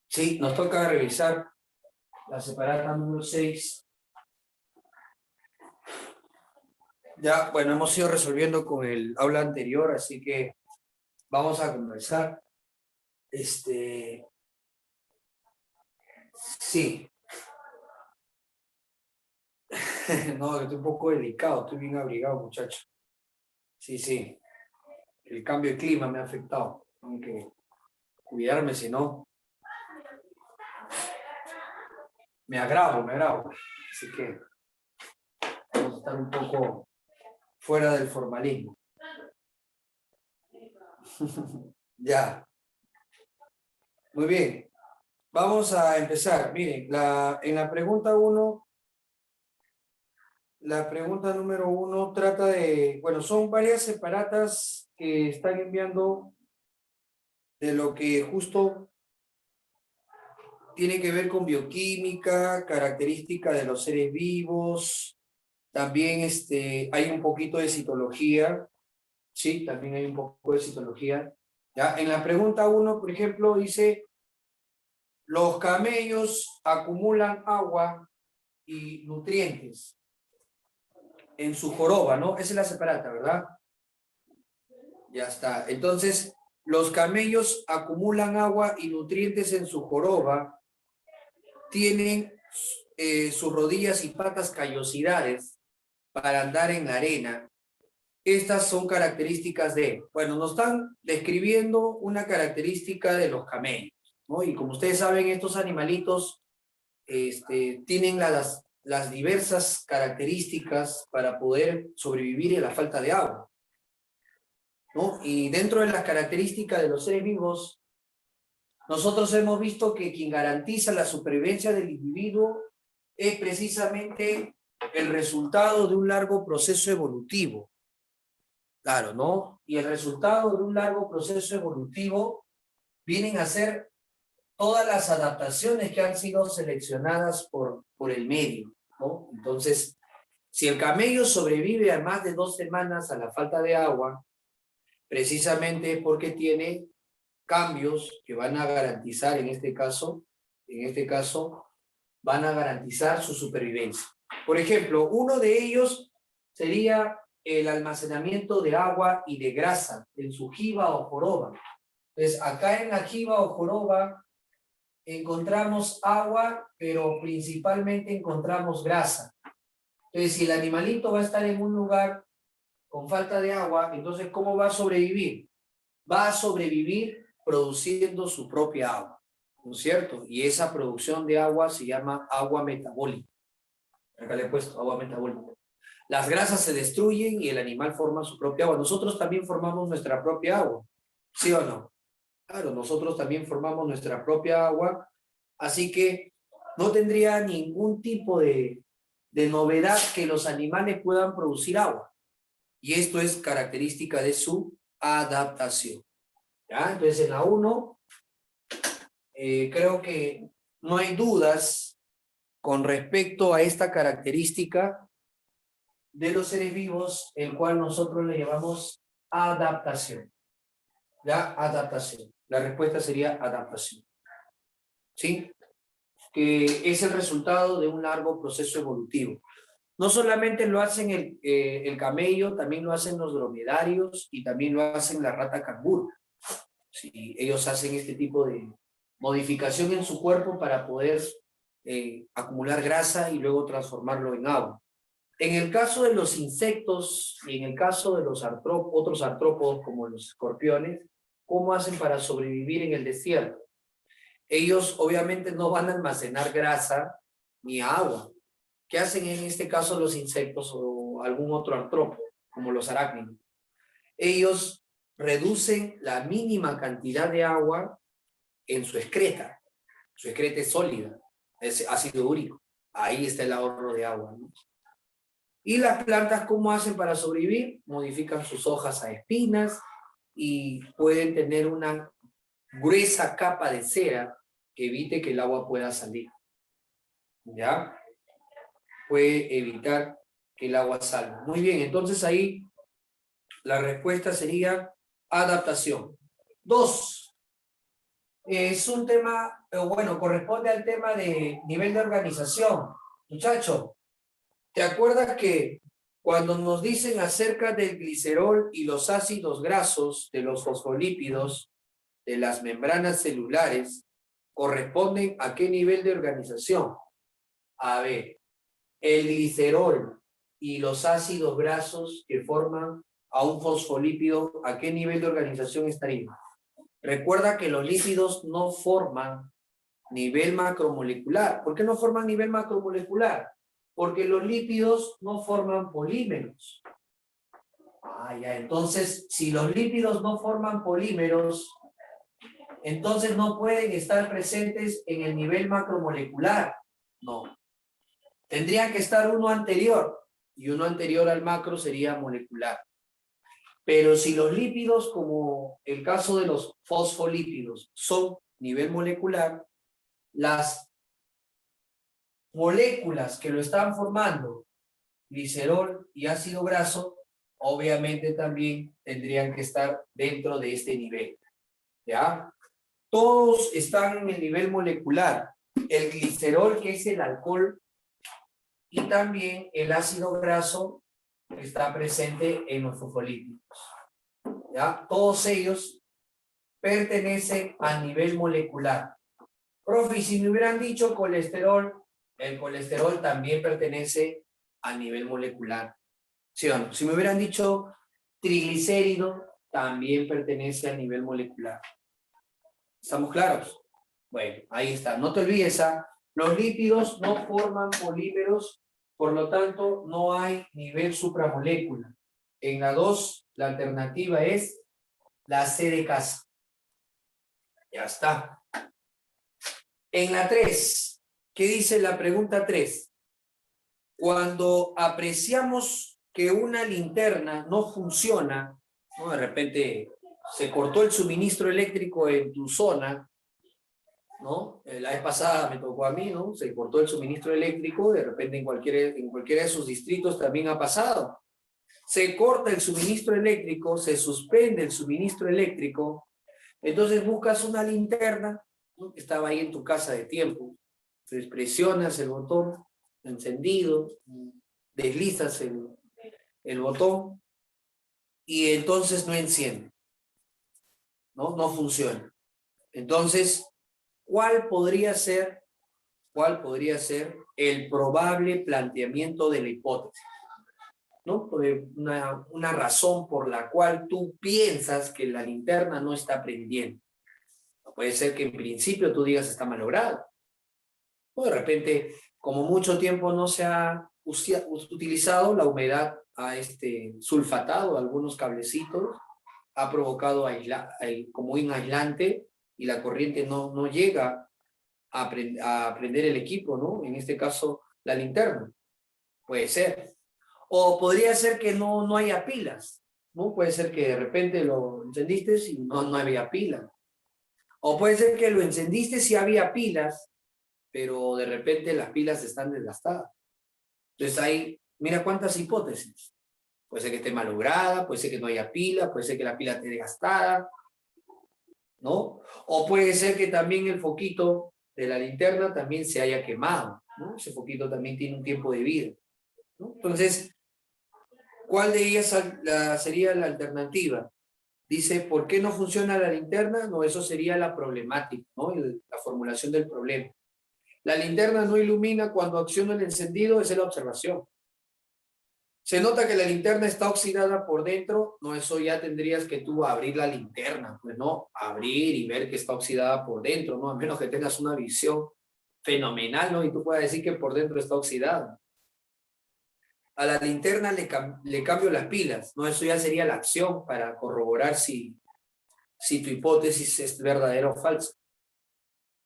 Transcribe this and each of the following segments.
Sí, nos toca revisar la separata número 6. Ya, bueno, hemos ido resolviendo con el aula anterior, así que vamos a conversar. Sí. No, estoy un poco delicado, estoy bien abrigado, muchacho. Sí, sí. El cambio de clima me ha afectado. Tengo que cuidarme, si no, me agravo. Así que vamos a estar un poco fuera del formalismo. Ya. Muy bien. Vamos a empezar. Miren, en la pregunta 1, la pregunta número 1 trata de, bueno, son varias separatas que están enviando de lo que justo tiene que ver con bioquímica, característica de los seres vivos, también hay un poquito de citología, sí, también hay un poco de citología. ¿Ya? En la pregunta 1, por ejemplo, dice, los camellos acumulan agua y nutrientes en su joroba, ¿no? Esa es la separata, ¿verdad? Ya está. Entonces, los camellos acumulan agua y nutrientes en su joroba, tienen sus rodillas y patas callosidades para andar en la arena. Estas son características bueno, nos están describiendo una característica de los camellos, ¿no? Y como ustedes saben, estos animalitos tienen las diversas características para poder sobrevivir en la falta de agua, ¿no? Y dentro de las características de los seres vivos, nosotros hemos visto que quien garantiza la supervivencia del individuo es precisamente el resultado de un largo proceso evolutivo. Claro, ¿no? Y el resultado de un largo proceso evolutivo vienen a ser todas las adaptaciones que han sido seleccionadas por el medio, ¿no? Entonces, si el camello sobrevive a más de 2 semanas a la falta de agua, precisamente es porque tiene cambios que van a garantizar, en este caso, van a garantizar su supervivencia. Por ejemplo, uno de ellos sería el almacenamiento de agua y de grasa en su jiba o joroba. Entonces, acá en la jiba o joroba encontramos agua, pero principalmente encontramos grasa. Entonces, si el animalito va a estar en un lugar con falta de agua, entonces, ¿cómo va a sobrevivir? Va a sobrevivir produciendo su propia agua, ¿no es cierto? Y esa producción de agua se llama agua metabólica. Acá le he puesto agua metabólica. Las grasas se destruyen y el animal forma su propia agua. Nosotros también formamos nuestra propia agua, ¿sí o no? Claro, nosotros también formamos nuestra propia agua, así que no tendría ningún tipo de novedad que los animales puedan producir agua. Y esto es característica de su adaptación. ¿Ya? Entonces, en la 1, creo que no hay dudas con respecto a esta característica de los seres vivos, el cual nosotros le llamamos adaptación. ¿Ya? Adaptación. La respuesta sería adaptación. ¿Sí? Que es el resultado de un largo proceso evolutivo. No solamente lo hacen el camello, también lo hacen los dromedarios y también lo hacen la rata canguro. Sí, ellos hacen este tipo de modificación en su cuerpo para poder acumular grasa y luego transformarlo en agua. En el caso de los insectos y en el caso de los otros artrópodos como los escorpiones, ¿cómo hacen para sobrevivir en el desierto? Ellos obviamente no van a almacenar grasa ni agua. ¿Qué hacen en este caso los insectos o algún otro artrópodo, como los arácnidos? Ellos reducen la mínima cantidad de agua en su excreta. Su excreta es sólida, es ácido úrico. Ahí está el ahorro de agua, ¿no? Y las plantas, ¿cómo hacen para sobrevivir? Modifican sus hojas a espinas y pueden tener una gruesa capa de cera que evite que el agua pueda salir. ¿Ya? Puede evitar que el agua salga. Muy bien, entonces ahí la respuesta sería adaptación. 2. Es un tema, bueno, corresponde al tema de nivel de organización. Muchacho, ¿te acuerdas que cuando nos dicen acerca del glicerol y los ácidos grasos de los fosfolípidos de las membranas celulares, corresponden a qué nivel de organización? A ver, el glicerol y los ácidos grasos que forman a un fosfolípido, ¿a qué nivel de organización estarían? Recuerda que los lípidos no forman nivel macromolecular. ¿Por qué no forman nivel macromolecular? Porque los lípidos no forman polímeros. Ya, entonces, si los lípidos no forman polímeros, entonces no pueden estar presentes en el nivel macromolecular. No. Tendría que estar uno anterior, y uno anterior al macro sería molecular. Pero si los lípidos, como el caso de los fosfolípidos, son nivel molecular, las moléculas que lo están formando, glicerol y ácido graso, obviamente también tendrían que estar dentro de este nivel. ¿Ya? Todos están en el nivel molecular. El glicerol, que es el alcohol, y también el ácido graso está presente en los fosfolípidos. ¿Ya? Todos ellos pertenecen a nivel molecular. Profe, si me hubieran dicho colesterol, el colesterol también pertenece a nivel molecular. ¿Sí o no? Si me hubieran dicho triglicérido, también pertenece a nivel molecular. ¿Estamos claros? Bueno, ahí está. No te olvides, los lípidos no forman polímeros, por lo tanto, no hay nivel supramolécula. En la 2, la alternativa es la C de casa. Ya está. En la 3, ¿qué dice la pregunta 3? Cuando apreciamos que una linterna no funciona, ¿no? De repente se cortó el suministro eléctrico en tu zona, ¿no? La vez pasada me tocó a mí, ¿no? Se cortó el suministro eléctrico, de repente en cualquiera de sus distritos también ha pasado. Se corta el suministro eléctrico, se suspende el suministro eléctrico, entonces buscas una linterna, ¿no? Que estaba ahí en tu casa de tiempo, entonces presionas el botón encendido, deslizas el botón y entonces no enciende, ¿no? No funciona. Entonces, ¿cuál podría ser el probable planteamiento de la hipótesis? ¿No? Una razón por la cual tú piensas que la linterna no está prendiendo. Puede ser que en principio tú digas está malogrado. O de repente, como mucho tiempo no se ha utilizado, la humedad ha sulfatado algunos cablecitos, ha provocado como un aislante y la corriente no llega a prender el equipo, ¿no? En este caso, la linterna. Puede ser. O podría ser que no haya pilas, ¿no? Puede ser que de repente lo encendiste y no había pilas. O puede ser que lo encendiste y había pilas, pero de repente las pilas están desgastadas. Entonces ahí, mira cuántas hipótesis. Puede ser que esté malograda, puede ser que no haya pila, puede ser que la pila esté desgastada, ¿no? O puede ser que también el foquito de la linterna también se haya quemado, ¿no? Ese foquito también tiene un tiempo de vida, ¿no? Entonces, ¿cuál de ellas sería la alternativa? Dice, ¿por qué no funciona la linterna? No, eso sería la problemática, ¿no? La formulación del problema. La linterna no ilumina cuando acciona el encendido, esa es la observación. Se nota que la linterna está oxidada por dentro, no, eso ya tendrías que tú abrir la linterna, pues no, abrir y ver que está oxidada por dentro, ¿no? A menos que tengas una visión fenomenal, ¿no? Y tú puedas decir que por dentro está oxidada. A la linterna le cambio las pilas, ¿no? Eso ya sería la acción para corroborar si tu hipótesis es verdadera o falsa.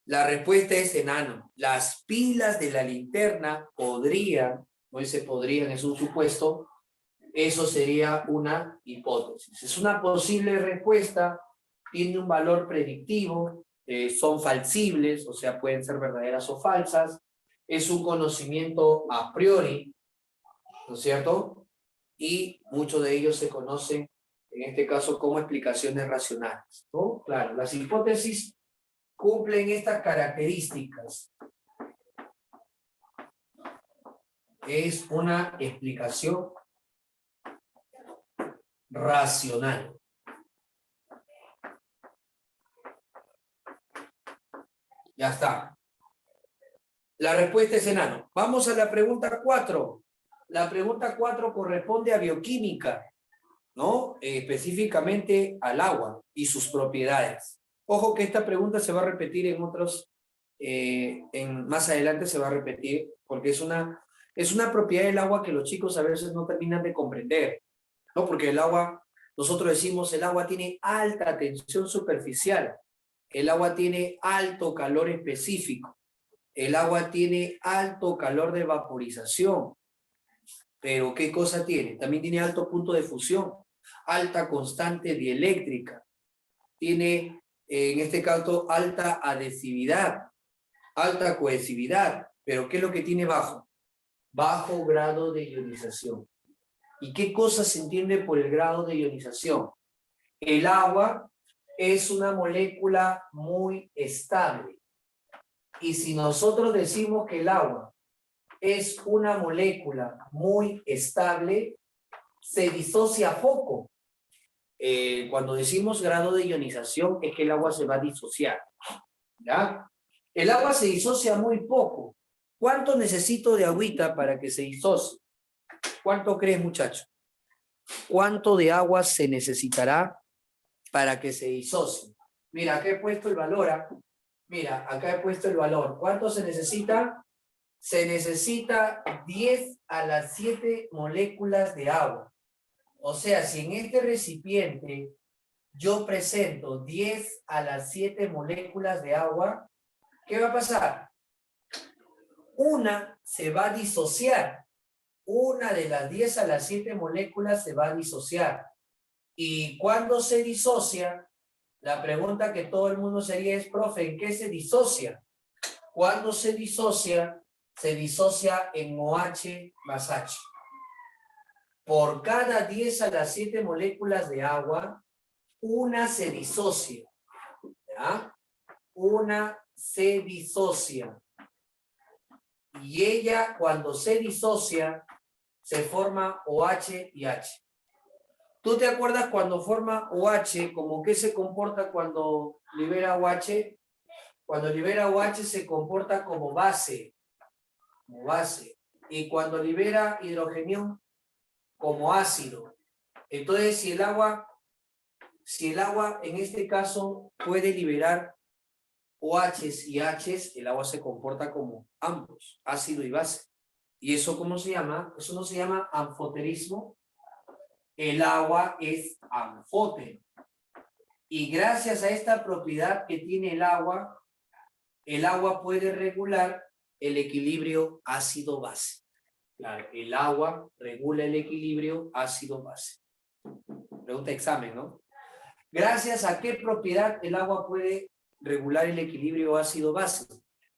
La respuesta es enano. Las pilas de la linterna podrían, no ese podrían, es un supuesto, eso sería una hipótesis. Es una posible respuesta, tiene un valor predictivo, son falsibles, o sea, pueden ser verdaderas o falsas, es un conocimiento a priori, ¿no es cierto? Y muchos de ellos se conocen, en este caso, como explicaciones racionales, ¿no? Claro, las hipótesis cumplen estas características. Es una explicación racional. Ya está. La respuesta es enano. Vamos a la pregunta 4. La pregunta 4 corresponde a bioquímica, ¿no? Específicamente al agua y sus propiedades. Ojo que esta pregunta se va a repetir en otros, más adelante se va a repetir, porque es una propiedad del agua que los chicos a veces no terminan de comprender, ¿no? Porque el agua, nosotros decimos, el agua tiene alta tensión superficial, el agua tiene alto calor específico, el agua tiene alto calor de vaporización, pero ¿qué cosa tiene? También tiene alto punto de fusión, alta constante dieléctrica, tiene en este caso alta adhesividad, alta cohesividad, pero ¿qué es lo que tiene bajo? Bajo grado de ionización. ¿Y qué cosa se entiende por el grado de ionización? El agua es una molécula muy estable. Y si nosotros decimos que el agua es una molécula muy estable, se disocia poco. Cuando decimos grado de ionización es que el agua se va a disociar, ¿ya? El agua se disocia muy poco. ¿Cuánto necesito de agüita para que se disocie? ¿Cuánto crees, muchacho? ¿Cuánto de agua se necesitará para que se disocie? Mira, acá he puesto el valor. Mira, acá he puesto el valor. ¿Cuánto se necesita? Se necesita 10 a la 7 moléculas de agua. O sea, si en este recipiente yo presento 10 a las 7 moléculas de agua, ¿qué va a pasar? Una se va a disociar. Una de las 10 a las 7 moléculas se va a disociar. Y cuando se disocia, la pregunta que todo el mundo sería es, profe, ¿en qué se disocia? Cuando se disocia en OH más H. Por cada 10 a las 7 moléculas de agua, una se disocia. ¿Ya? Una se disocia. Y ella, cuando se disocia, se forma OH y H. ¿Tú te acuerdas cuando forma OH, como qué se comporta cuando libera OH? Cuando libera OH se comporta como base. Y cuando libera hidrogenio, como ácido. Entonces, si el agua en este caso puede liberar OHs y Hs, el agua se comporta como ambos, ácido y base. ¿Y eso cómo se llama? Eso no se llama anfoterismo. El agua es anfótero. Y gracias a esta propiedad que tiene el agua puede regular el equilibrio ácido-base. Claro, el agua regula el equilibrio ácido-base. Pregunta de examen, ¿no? Gracias a qué propiedad el agua puede regular el equilibrio ácido-base.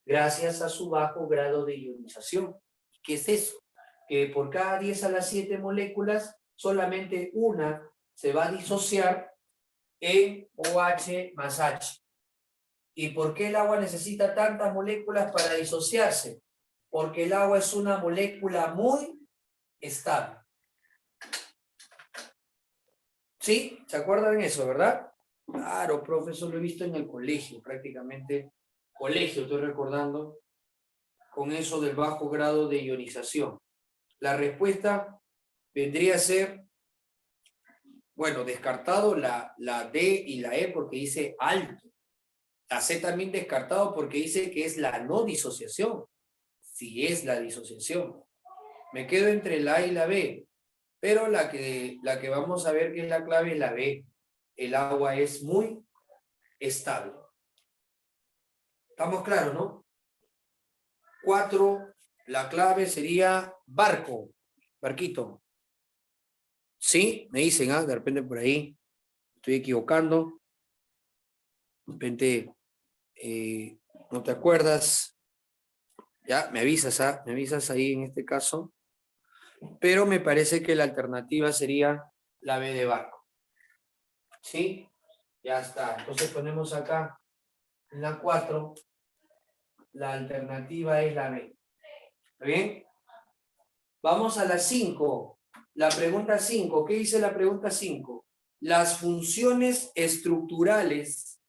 Gracias a su bajo grado de ionización. ¿Qué es eso? Que por cada 10 a las 7 moléculas, solamente una se va a disociar en OH más H. ¿Y por qué el agua necesita tantas moléculas para disociarse? Porque el agua es una molécula muy estable. ¿Sí? ¿Se acuerdan de eso, verdad? Claro, profesor, lo he visto en el colegio, prácticamente. Colegio, estoy recordando, con eso del bajo grado de ionización. La respuesta vendría a ser, bueno, descartado la D y la E porque dice alto. La C también descartado porque dice que es la no disociación. Si es la disociación. Me quedo entre la A y la B, pero la que vamos a ver que es la clave es la B. El agua es muy estable. ¿Estamos claros, no? 4, la clave sería barco, barquito. ¿Sí? Me dicen, de repente por ahí estoy equivocando. De repente no te acuerdas. Ya, me avisas ahí en este caso. pero me parece que la alternativa sería la B de barco. ¿Sí? Ya está. Entonces ponemos acá en la 4, la alternativa es la B. ¿Está bien? Vamos a la 5. La pregunta 5. ¿Qué dice la pregunta 5? Las funciones estructurales,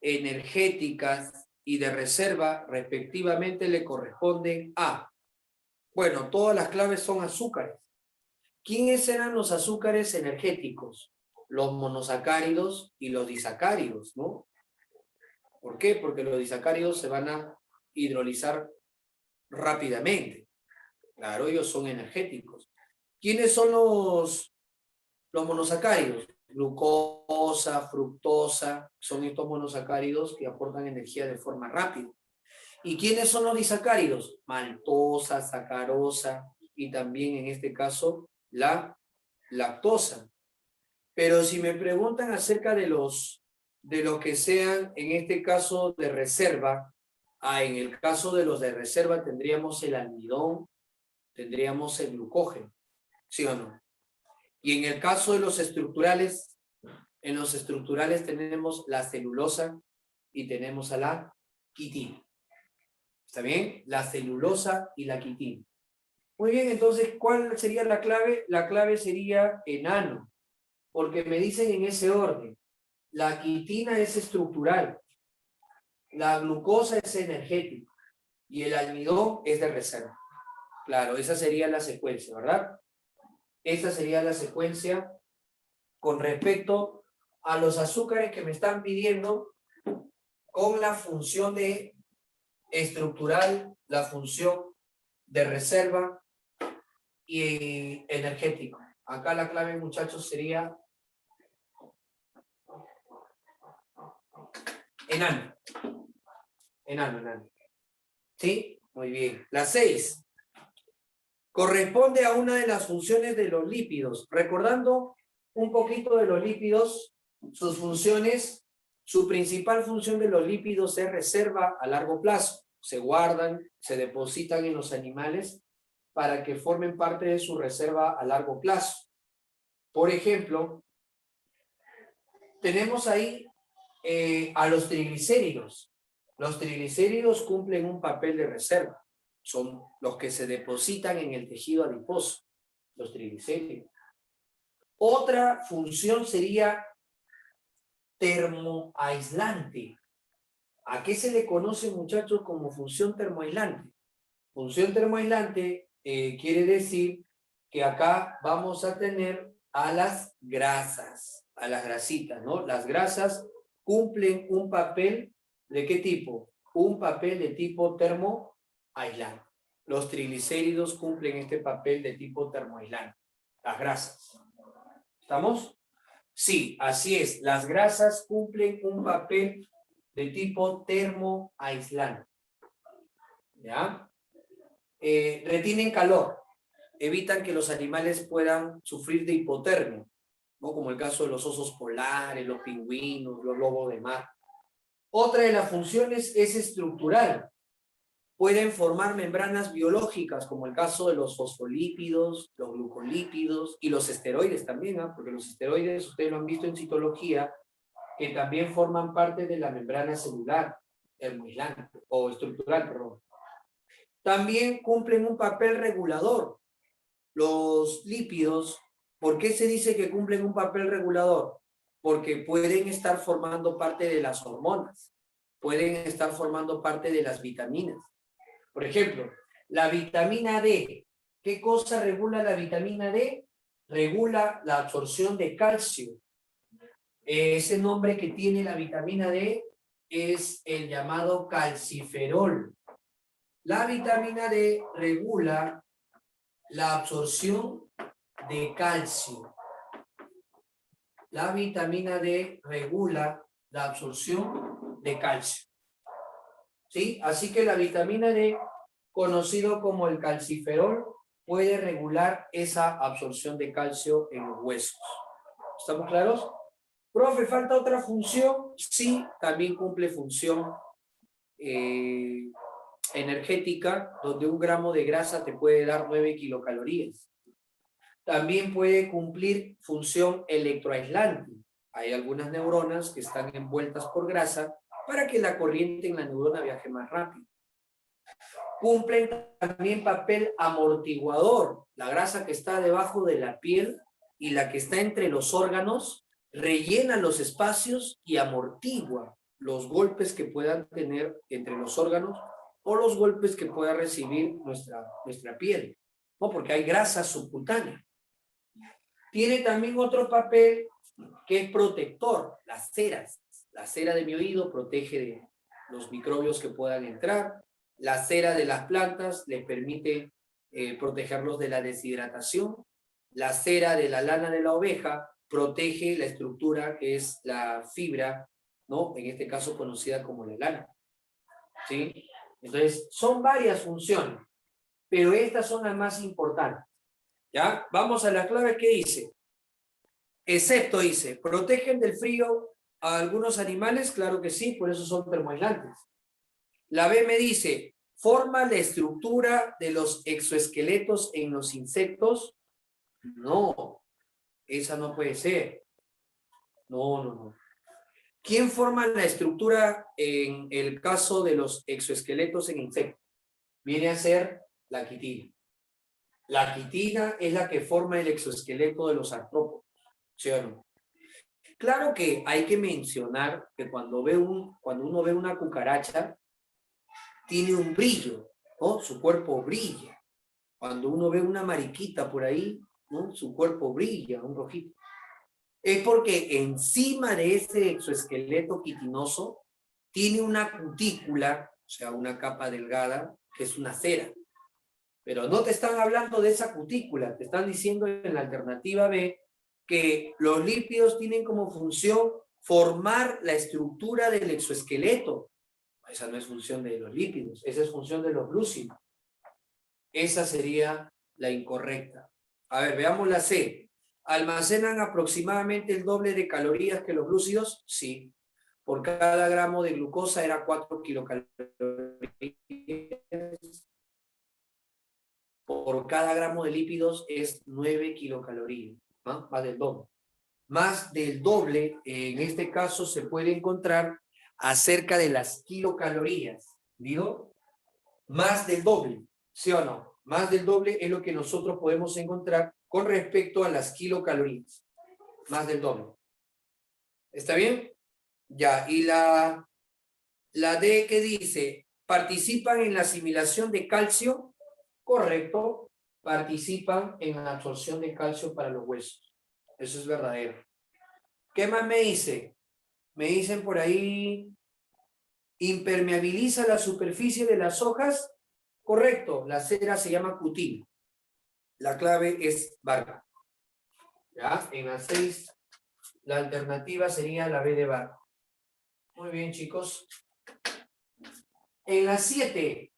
energéticas y de reserva, respectivamente, le corresponden a... Bueno, todas las claves son azúcares. ¿Quiénes eran los azúcares energéticos? Los monosacáridos y los disacáridos, ¿no? ¿Por qué? Porque los disacáridos se van a hidrolizar rápidamente. Claro, ellos son energéticos. ¿Quiénes son los monosacáridos? Glucosa, fructosa, son estos monosacáridos que aportan energía de forma rápida. ¿Y quiénes son los disacáridos? Maltosa, sacarosa y también en este caso la lactosa. Pero si me preguntan acerca de los que sean en este caso de reserva, en el caso de los de reserva tendríamos el almidón, tendríamos el glucógeno, ¿sí o no? Y en el caso de los estructurales, en los estructurales tenemos la celulosa y tenemos a la quitina. ¿Está bien? La celulosa y la quitina. Muy bien, entonces, ¿cuál sería la clave? La clave sería enano, porque me dicen en ese orden. La quitina es estructural, la glucosa es energética y el almidón es de reserva. Claro, esa sería la secuencia, ¿verdad? Esa sería la secuencia con respecto a los azúcares que me están pidiendo con la función de estructural, la función de reserva y energético. Acá la clave, muchachos, sería enano. Enano. ¿Sí? Muy bien. La 6. Corresponde a una de las funciones de los lípidos. Recordando un poquito de los lípidos, sus funciones, su principal función de los lípidos es reserva a largo plazo. Se guardan, se depositan en los animales para que formen parte de su reserva a largo plazo. Por ejemplo, tenemos ahí a los triglicéridos. Los triglicéridos cumplen un papel de reserva. Son los que se depositan en el tejido adiposo, los triglicéridos. Otra función sería termoaislante. ¿A qué se le conoce, muchachos, como función termoaislante? Función termoaislante quiere decir que acá vamos a tener a las grasas, a las grasitas, ¿no? Las grasas cumplen un papel ¿de qué tipo? Un papel de tipo termoaislante. Los triglicéridos cumplen este papel de tipo termoaislante. Las grasas. ¿Estamos? Sí, así es. Las grasas cumplen un papel de tipo termoaislante. ¿Ya? Retienen calor. Evitan que los animales puedan sufrir de hipotermia, ¿no? Como el caso de los osos polares, los pingüinos, los lobos de mar. Otra de las funciones es estructural. Pueden formar membranas biológicas, como el caso de los fosfolípidos, los glucolípidos y los esteroides también, ¿eh? Porque los esteroides, ustedes lo han visto en citología, que también forman parte de la membrana celular, termoaislante, o estructural, perdón. También cumplen un papel regulador. Los lípidos, ¿por qué se dice que cumplen un papel regulador? Porque pueden estar formando parte de las hormonas, pueden estar formando parte de las vitaminas. Por ejemplo, la vitamina D. ¿Qué cosa regula la vitamina D? Regula la absorción de calcio. Ese nombre que tiene la vitamina D es el llamado calciferol. La vitamina D regula la absorción de calcio. La vitamina D regula la absorción de calcio. ¿Sí? Así que la vitamina D, conocido como el calciferol, puede regular esa absorción de calcio en los huesos. ¿Estamos claros? Profe, ¿falta otra función? Sí, también cumple función energética, donde 1 gramo de grasa te puede dar 9 kilocalorías. También puede cumplir función electroaislante. Hay algunas neuronas que están envueltas por grasa para que la corriente en la neurona viaje más rápido. Cumplen también papel amortiguador. La grasa que está debajo de la piel y la que está entre los órganos rellena los espacios y amortigua los golpes que puedan tener entre los órganos o los golpes que pueda recibir nuestra piel, ¿no? Porque hay grasa subcutánea. Tiene también otro papel que es protector, las ceras. La cera de mi oído protege de los microbios que puedan entrar. La cera de las plantas les permite protegerlos de la deshidratación. La cera de la lana de la oveja protege la estructura que es la fibra, ¿no? En este caso conocida como la lana. ¿Sí? Entonces, son varias funciones, pero estas son las más importantes. ¿Ya? Vamos a la clave que dice. Excepto, dice, ¿protegen del frío a algunos animales? Claro que sí, por eso son termoaislantes. La B me dice, ¿forma la estructura de los exoesqueletos en los insectos? No, esa no puede ser. No. ¿Quién forma la estructura en el caso de los exoesqueletos en insectos? Viene a ser la quitina. La quitina es la que forma el exoesqueleto de los artrópodos, ¿sí o no? Claro que hay que mencionar que cuando uno ve una cucaracha, tiene un brillo, ¿no? Su cuerpo brilla. Cuando uno ve una mariquita por ahí, ¿no? Su cuerpo brilla, un rojito. Es porque encima de ese exoesqueleto quitinoso tiene una cutícula, o sea, una capa delgada, que es una cera. Pero no te están hablando de esa cutícula, te están diciendo en la alternativa B que los lípidos tienen como función formar la estructura del exoesqueleto. Esa no es función de los lípidos, esa es función de los glúcidos. Esa sería la incorrecta. A ver, veamos la C. ¿Almacenan aproximadamente el doble de calorías que los glúcidos? Sí. Por cada gramo de glucosa era 4 kilocalorías. Por cada gramo de lípidos es 9 kilocalorías, ¿no? Más del doble. Más del doble, en este caso, se puede encontrar acerca de las kilocalorías. ¿Digo? Más del doble, ¿sí o no? Más del doble es lo que nosotros podemos encontrar con respecto a las kilocalorías. Más del doble. ¿Está bien? Ya, y la D que dice, ¿participan en la asimilación de calcio? Correcto, participan en la absorción de calcio para los huesos. Eso es verdadero. ¿Qué más me dice? Me dicen por ahí, ¿impermeabiliza la superficie de las hojas? Correcto, la cera se llama cutín. La clave es barra. ¿Ya? En la 6, la alternativa sería la B de barra. Muy bien, chicos. En la 7,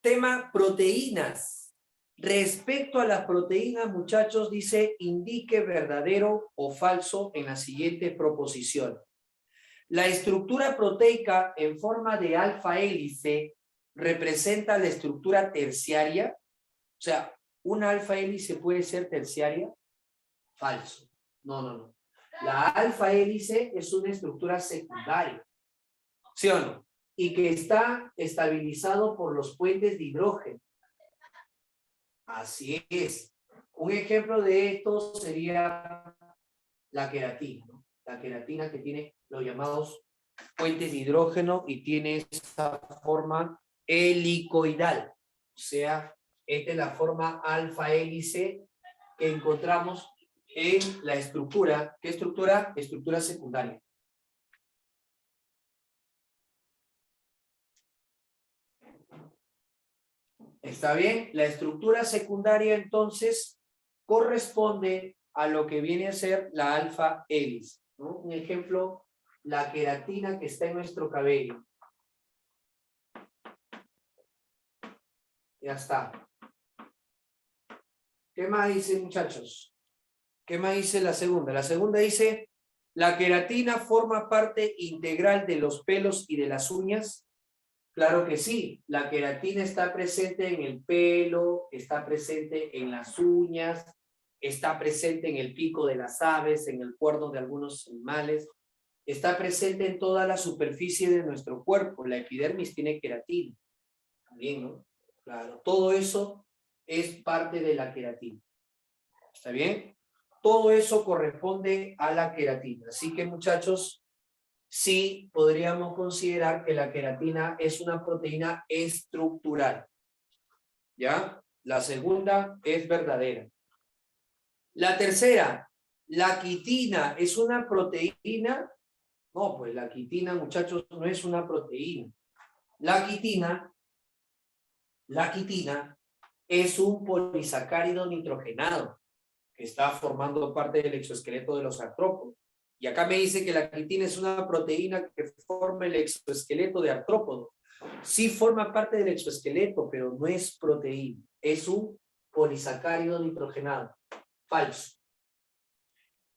tema proteínas. Respecto a las proteínas, muchachos, dice, indique verdadero o falso en la siguiente proposición. La estructura proteica en forma de alfa hélice representa la estructura terciaria. O sea, ¿una alfa hélice puede ser terciaria? Falso. No. La alfa hélice es una estructura secundaria. ¿Sí o no? Y que está estabilizado por los puentes de hidrógeno. Así es. Un ejemplo de esto sería la queratina, ¿no? La queratina que tiene los llamados puentes de hidrógeno y tiene esa forma helicoidal. O sea, esta es la forma alfa hélice que encontramos en la estructura. ¿Qué estructura? Estructura secundaria. ¿Está bien? La estructura secundaria entonces corresponde a lo que viene a ser la alfa hélice, ¿no? Un ejemplo, la queratina que está en nuestro cabello. Ya está. ¿Qué más dice, muchachos? ¿Qué más dice la segunda? La segunda dice, la queratina forma parte integral de los pelos y de las uñas. Claro que sí, la queratina está presente en el pelo, está presente en las uñas, está presente en el pico de las aves, en el cuerno de algunos animales, está presente en toda la superficie de nuestro cuerpo. La epidermis tiene queratina, también, ¿no? Claro, todo eso es parte de la queratina. ¿Está bien? Todo eso corresponde a la queratina. Así que, muchachos, sí podríamos considerar que la queratina es una proteína estructural. ¿Ya? La segunda es verdadera. La tercera, la quitina es una proteína. No, pues la quitina, muchachos, no es una proteína. La quitina es un polisacárido nitrogenado que está formando parte del exoesqueleto de los artrópodos. Y acá me dice que la quitina es una proteína que forma el exoesqueleto de artrópodos. Sí forma parte del exoesqueleto, pero no es proteína. Es un polisacárido nitrogenado. Falso.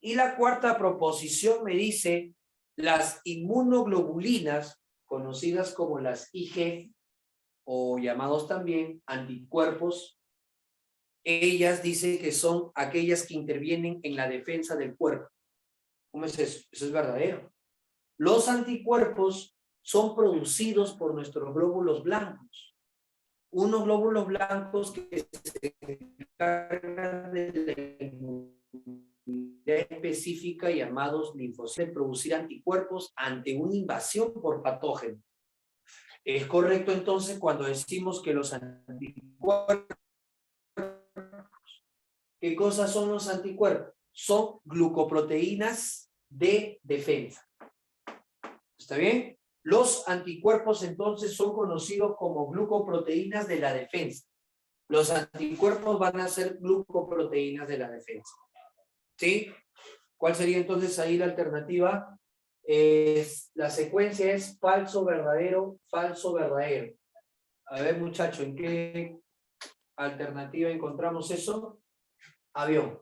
Y la cuarta proposición me dice las inmunoglobulinas, conocidas como las IgG, o llamados también anticuerpos, ellas dicen que son aquellas que intervienen en la defensa del cuerpo. ¿Cómo es eso? Eso es verdadero. Los anticuerpos son producidos por nuestros glóbulos blancos. Unos glóbulos blancos que se encargan de la inmunidad específica llamados linfocitos de producir anticuerpos ante una invasión por patógenos. ¿Es correcto entonces cuando decimos que los anticuerpos, qué cosas son los anticuerpos? Son glucoproteínas de defensa. ¿Está bien? Los anticuerpos entonces son conocidos como glucoproteínas de la defensa. Los anticuerpos van a ser glucoproteínas de la defensa. ¿Sí? ¿Cuál sería entonces ahí la alternativa? La secuencia es falso, verdadero, falso, verdadero. A ver, muchachos, ¿en qué alternativa encontramos eso? Avión.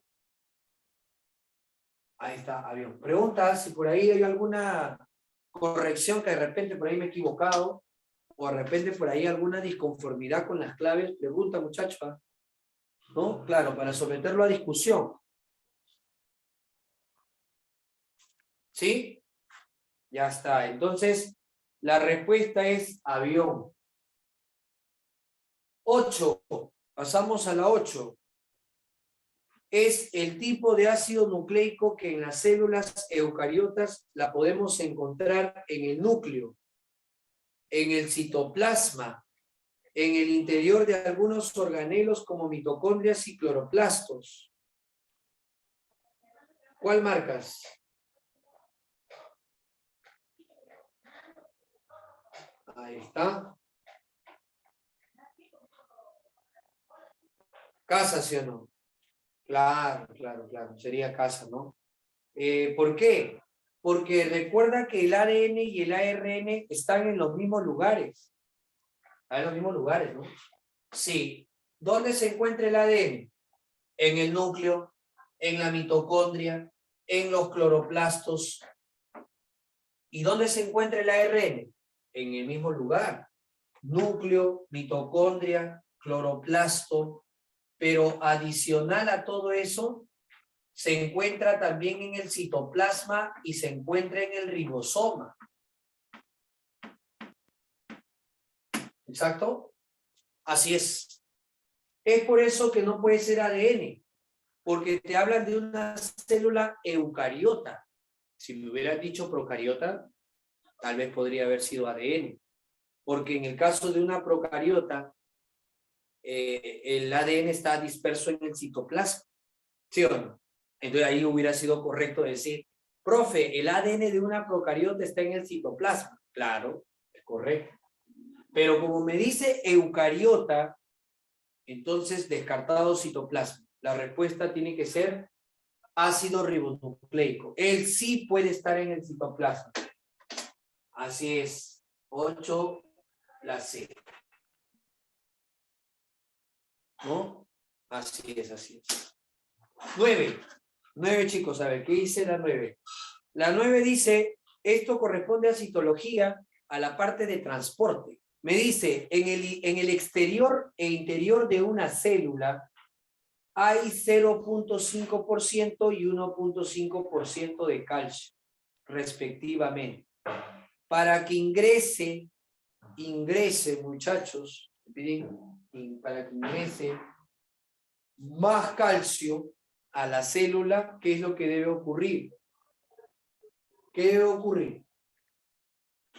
Ahí está, avión. Pregunta si por ahí hay alguna corrección que de repente por ahí me he equivocado, o de repente por ahí alguna disconformidad con las claves. Pregunta, muchachos. ¿No? Claro, para someterlo a discusión. ¿Sí? Ya está. Entonces, la respuesta es avión. 8. Pasamos a la 8. Es el tipo de ácido nucleico que en las células eucariotas la podemos encontrar en el núcleo, en el citoplasma, en el interior de algunos organelos como mitocondrias y cloroplastos. ¿Cuál marcas? Ahí está. Casa, ¿sí o no? Claro, claro, claro. Sería casa, ¿no? ¿Por qué? Porque recuerda que el ADN y el ARN están en los mismos lugares. Están en los mismos lugares, ¿no? Sí. ¿Dónde se encuentra el ADN? En el núcleo, en la mitocondria, en los cloroplastos. ¿Y dónde se encuentra el ARN? En el mismo lugar. Núcleo, mitocondria, cloroplasto. Pero adicional a todo eso, se encuentra también en el citoplasma y se encuentra en el ribosoma. ¿Exacto? Así es. Es por eso que no puede ser ADN, porque te hablan de una célula eucariota. Si me hubieran dicho procariota, tal vez podría haber sido ADN, porque en el caso de una procariota, el ADN está disperso en el citoplasma, ¿sí o no? Entonces ahí hubiera sido correcto decir, profe, el ADN de una procariota está en el citoplasma. Claro, es correcto. Pero como me dice eucariota, entonces descartado citoplasma. La respuesta tiene que ser ácido ribonucleico. Él sí puede estar en el citoplasma. Así es. 8, la C. ¿No? Así es, así es. 9. 9, chicos, a ver, ¿qué dice la 9? La 9 dice, esto corresponde a citología, a la parte de transporte. Me dice, en el exterior e interior de una célula hay 0.5% y 1.5% de calcio, respectivamente. Para que ingrese, muchachos, para que ingrese más calcio a la célula, ¿qué es lo que debe ocurrir? ¿Qué debe ocurrir?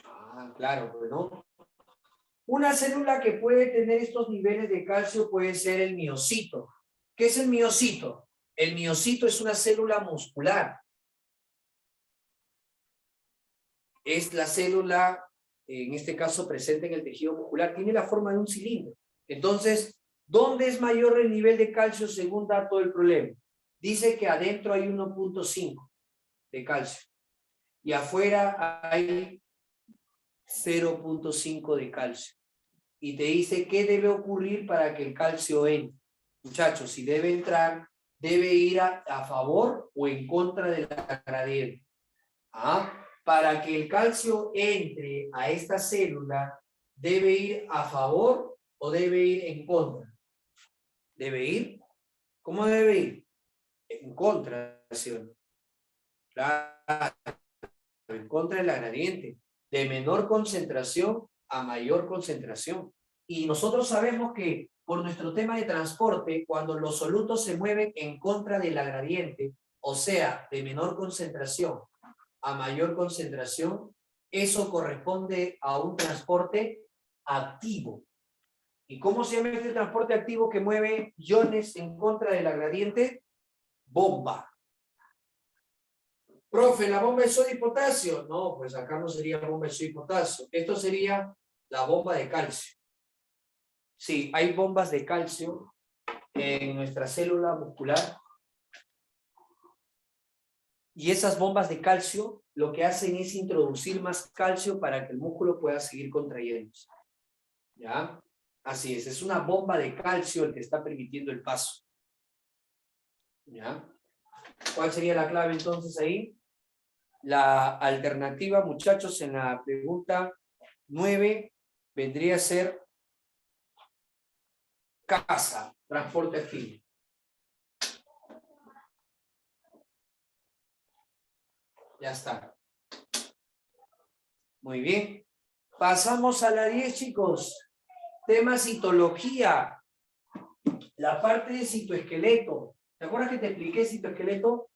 Ah, claro, pues no. Una célula que puede tener estos niveles de calcio puede ser el miocito. ¿Qué es el miocito? El miocito es una célula muscular. Es la célula, en este caso presente en el tejido muscular, tiene la forma de un cilindro. Entonces, ¿dónde es mayor el nivel de calcio según dato del problema? Dice que adentro hay 1.5 de calcio y afuera hay 0.5 de calcio. Y te dice qué debe ocurrir para que el calcio entre. Muchachos, si debe entrar, debe ir a favor o en contra de la gradiente. ¿Ah? Para que el calcio entre a esta célula, ¿debe ir a favor o debe ir en contra? ¿Debe ir? ¿Cómo debe ir? En contra, ¿sí? Claro, en contra de la gradiente, de menor concentración a mayor concentración. Y nosotros sabemos que por nuestro tema de transporte, cuando los solutos se mueven en contra de la gradiente, o sea, de menor concentración a mayor concentración, eso corresponde a un transporte activo. ¿Y cómo se llama este transporte activo que mueve iones en contra de la gradiente? Bomba. Profe, ¿la bomba de sodio y potasio? No, pues acá no sería bomba de sodio y potasio. Esto sería la bomba de calcio. Sí, hay bombas de calcio en nuestra célula muscular. Y esas bombas de calcio lo que hacen es introducir más calcio para que el músculo pueda seguir contrayéndose. ¿Ya? Así es una bomba de calcio el que está permitiendo el paso. ¿Ya? ¿Cuál sería la clave entonces ahí? La alternativa, muchachos, en la pregunta 9 vendría a ser casa, transporte activo. Ya está. Muy bien. Pasamos a la 10, chicos. Tema citología. La parte de citoesqueleto. ¿Te acuerdas que te expliqué citoesqueleto?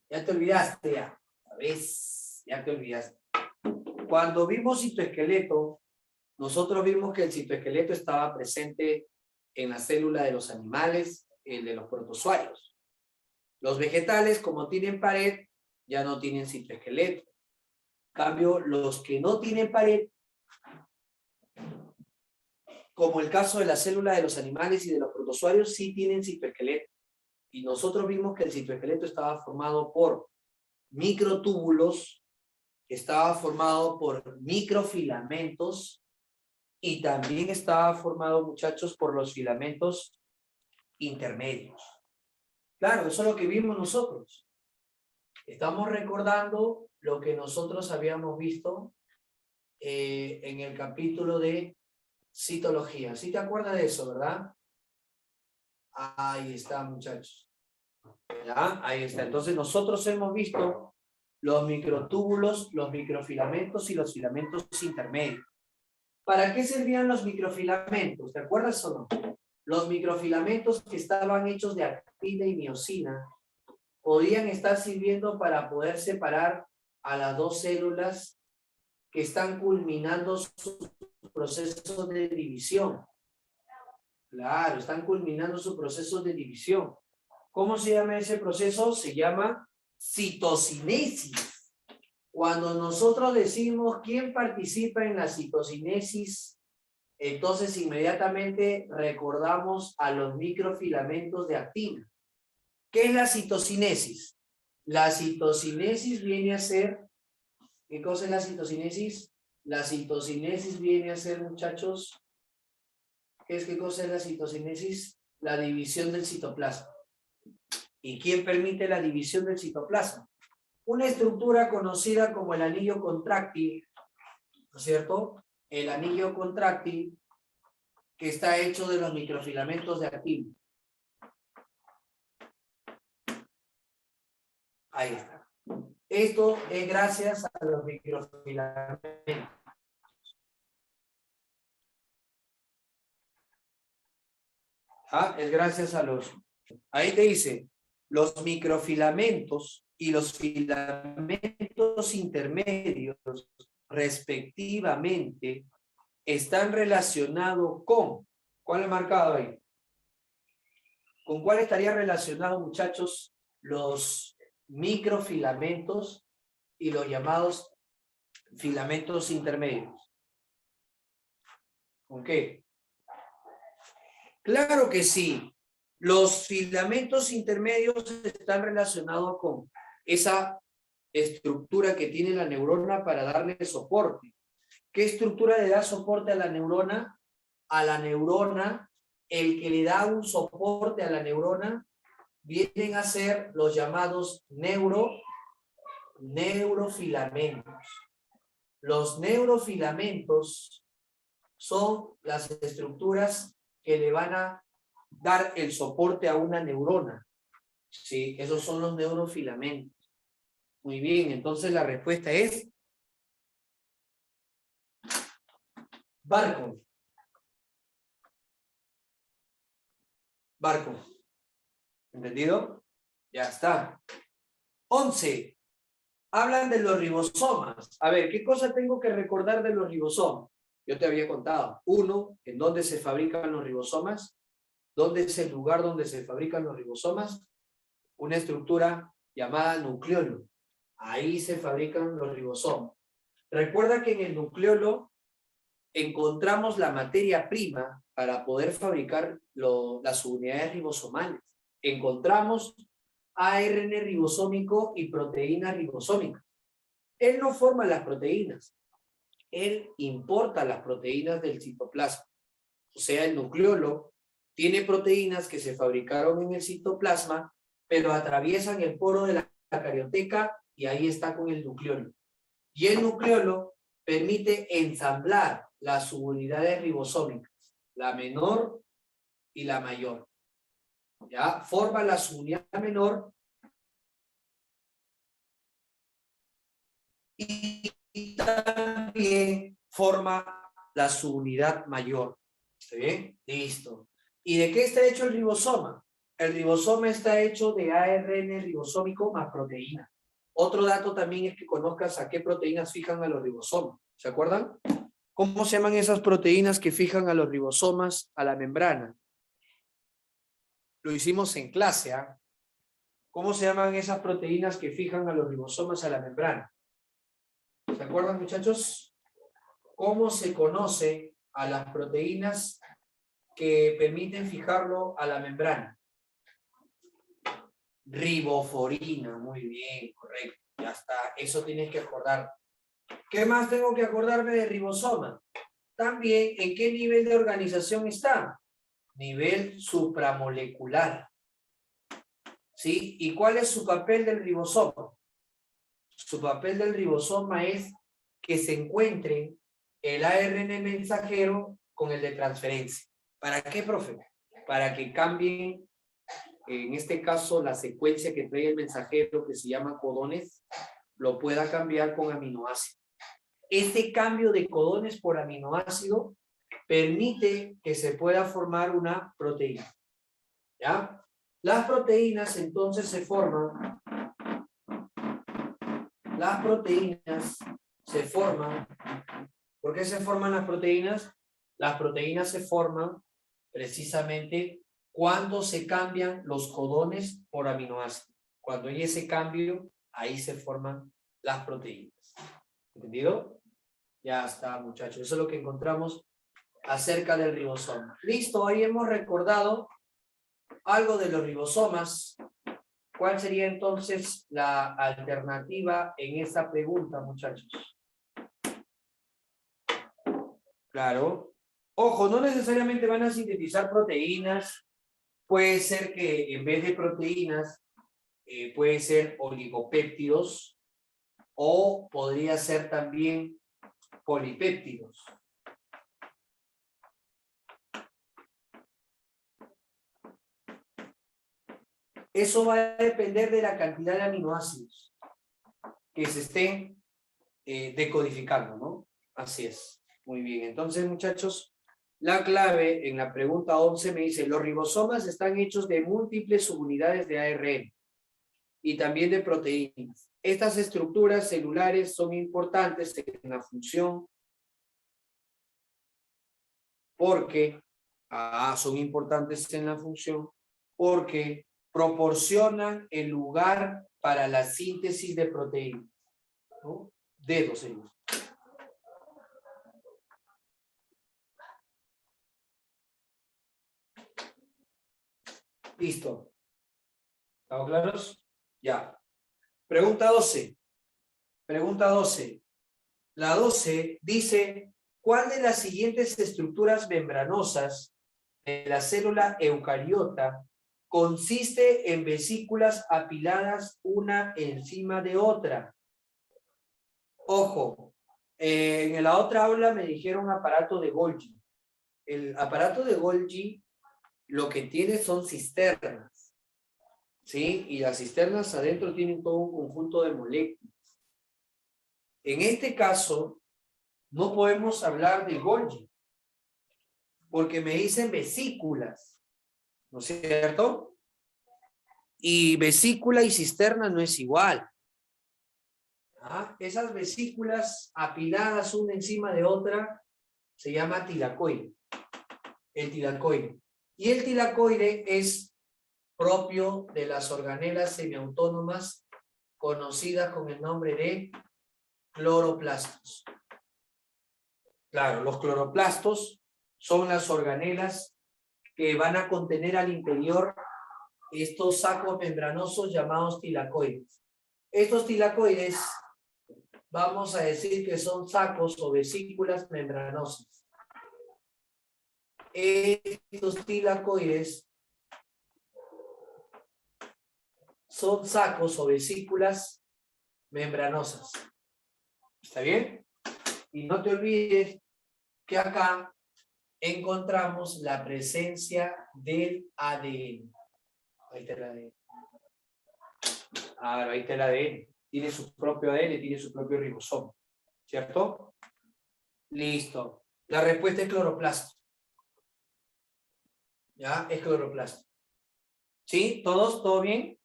Ya te olvidaste, ya. ¿Ves? Ya te olvidaste. Cuando vimos citoesqueleto, nosotros vimos que el citoesqueleto estaba presente en la célula de los animales, el de los protozoarios. Los vegetales, como tienen pared, ya no tienen citoesqueleto. En cambio, los que no tienen pared, como el caso de la célula de los animales y de los protozoarios, sí tienen citoesqueleto. Y nosotros vimos que el citoesqueleto estaba formado por microtúbulos, estaba formado por microfilamentos y también estaba formado, muchachos, por los filamentos intermedios. Claro, eso es lo que vimos nosotros. Estamos recordando lo que nosotros habíamos visto en el capítulo de citología. ¿Sí te acuerdas de eso, verdad? Ahí está, muchachos. ¿Ya? Ahí está. Entonces nosotros hemos visto los microtúbulos, los microfilamentos y los filamentos intermedios. ¿Para qué servían los microfilamentos? ¿Te acuerdas o no? Los microfilamentos que estaban hechos de actina y miosina podían estar sirviendo para poder separar a las dos células que están culminando su proceso de división. Claro, están culminando su proceso de división. ¿Cómo se llama ese proceso? Se llama citocinesis. Cuando nosotros decimos quién participa en la citocinesis, entonces inmediatamente recordamos a los microfilamentos de actina. ¿Qué es la citocinesis? La citocinesis viene a ser, ¿qué cosa es la citocinesis? La citocinesis viene a ser, muchachos, ¿qué cosa es la citocinesis? La división del citoplasma. ¿Y quién permite la división del citoplasma? Una estructura conocida como el anillo contráctil ¿no es cierto? El anillo contráctil que está hecho de los microfilamentos de actina. Ahí está. Esto es gracias a los microfilamentos. Es gracias a los... Ahí te dice, los microfilamentos y los filamentos intermedios, respectivamente, están relacionados con... ¿Cuál he marcado ahí? ¿Con cuál estaría relacionado, muchachos, los microfilamentos y los llamados filamentos intermedios? ¿Con qué? Claro que sí. Los filamentos intermedios están relacionados con esa estructura que tiene la neurona para darle soporte. ¿Qué estructura le da soporte a la neurona? A la neurona, el que le da un soporte a la neurona vienen a ser los llamados neurofilamentos. Los neurofilamentos son las estructuras que le van a dar el soporte a una neurona. Sí, esos son los neurofilamentos. Muy bien, entonces la respuesta es barco. Barco. ¿Entendido? Ya está. 11. Hablan de los ribosomas. A ver, ¿qué cosa tengo que recordar de los ribosomas? Yo te había contado. 1, ¿en dónde se fabrican los ribosomas? ¿Dónde es el lugar donde se fabrican los ribosomas? Una estructura llamada nucleolo. Ahí se fabrican los ribosomas. Recuerda que en el nucleolo encontramos la materia prima para poder fabricar las unidades ribosomales. Encontramos ARN ribosómico y proteínas ribosómicas. Él no forma las proteínas. Él importa las proteínas del citoplasma. O sea, el nucleolo tiene proteínas que se fabricaron en el citoplasma, pero atraviesan el poro de la carioteca y ahí está con el nucleolo. Y el nucleolo permite ensamblar las subunidades ribosómicas, la menor y la mayor. ¿Ya? Forma la subunidad menor y también forma la subunidad mayor. ¿Está bien? Listo. ¿Y de qué está hecho el ribosoma? El ribosoma está hecho de ARN ribosómico más proteína. Otro dato también es que conozcas a qué proteínas fijan a los ribosomas. ¿Se acuerdan? ¿Cómo se llaman esas proteínas que fijan a los ribosomas a la membrana? Lo hicimos en clase, ¿ah? ¿Cómo se llaman esas proteínas que fijan a los ribosomas a la membrana? ¿Se acuerdan, muchachos? ¿Cómo se conoce a las proteínas que permiten fijarlo a la membrana? Riboforina, muy bien, correcto, ya está, eso tienes que acordar. ¿Qué más tengo que acordarme de ribosoma? También, ¿en qué nivel de organización está? Nivel supramolecular. ¿Sí? ¿Y cuál es su papel del ribosoma? Su papel del ribosoma es que se encuentre el ARN mensajero con el de transferencia. ¿Para qué, profe? Para que cambien, en este caso, la secuencia que trae el mensajero, que se llama codones, lo pueda cambiar con aminoácidos. Este cambio de codones por aminoácido permite que se pueda formar una proteína. ¿Ya? Las proteínas entonces se forman. Las proteínas se forman. ¿Por qué se forman las proteínas? Las proteínas se forman precisamente cuando se cambian los codones por aminoácidos. Cuando hay ese cambio, ahí se forman las proteínas. ¿Entendido? Ya está, muchachos. Eso es lo que encontramos acerca del ribosoma. Listo, ahí hemos recordado algo de los ribosomas. ¿Cuál sería entonces la alternativa en esta pregunta, muchachos? Claro. Ojo, no necesariamente van a sintetizar proteínas. Puede ser que en vez de proteínas, puede ser oligopéptidos, o podría ser también polipéptidos. Eso va a depender de la cantidad de aminoácidos que se estén decodificando, ¿no? Así es. Muy bien. Entonces, muchachos, la clave en la pregunta 11 me dice, los ribosomas están hechos de múltiples subunidades de ARN y también de proteínas. Estas estructuras celulares son importantes en la función porque, son importantes en la función porque proporcionan el lugar para la síntesis de proteínas, ¿no? Dedos ellos. Listo. ¿Estamos claros? Ya. Pregunta 12. Pregunta 12. La 12 dice, ¿cuál de las siguientes estructuras membranosas de la célula eucariota consiste en vesículas apiladas una encima de otra? Ojo, en la otra aula me dijeron aparato de Golgi. El aparato de Golgi lo que tiene son cisternas, ¿sí? Y las cisternas adentro tienen todo un conjunto de moléculas. En este caso, no podemos hablar de Golgi, porque me dicen vesículas, ¿no es cierto? Y vesícula y cisterna no es igual. Esas vesículas apiladas una encima de otra se llama tilacoide. El tilacoide. Y el tilacoide es propio de las organelas semiautónomas conocidas con el nombre de cloroplastos. Claro, los cloroplastos son las organelas que van a contener al interior estos sacos membranosos llamados tilacoides. Estos tilacoides, vamos a decir que son sacos o vesículas membranosas. Estos tilacoides son sacos o vesículas membranosas. ¿Está bien? Y no te olvides que acá encontramos la presencia del ADN. Ahí está el ADN. Ahora, ahí está el ADN. Tiene su propio ADN, tiene su propio ribosoma. ¿Cierto? Listo. La respuesta es cloroplasto. ¿Ya? Es cloroplasto. ¿Sí? ¿Todos? ¿Todo bien?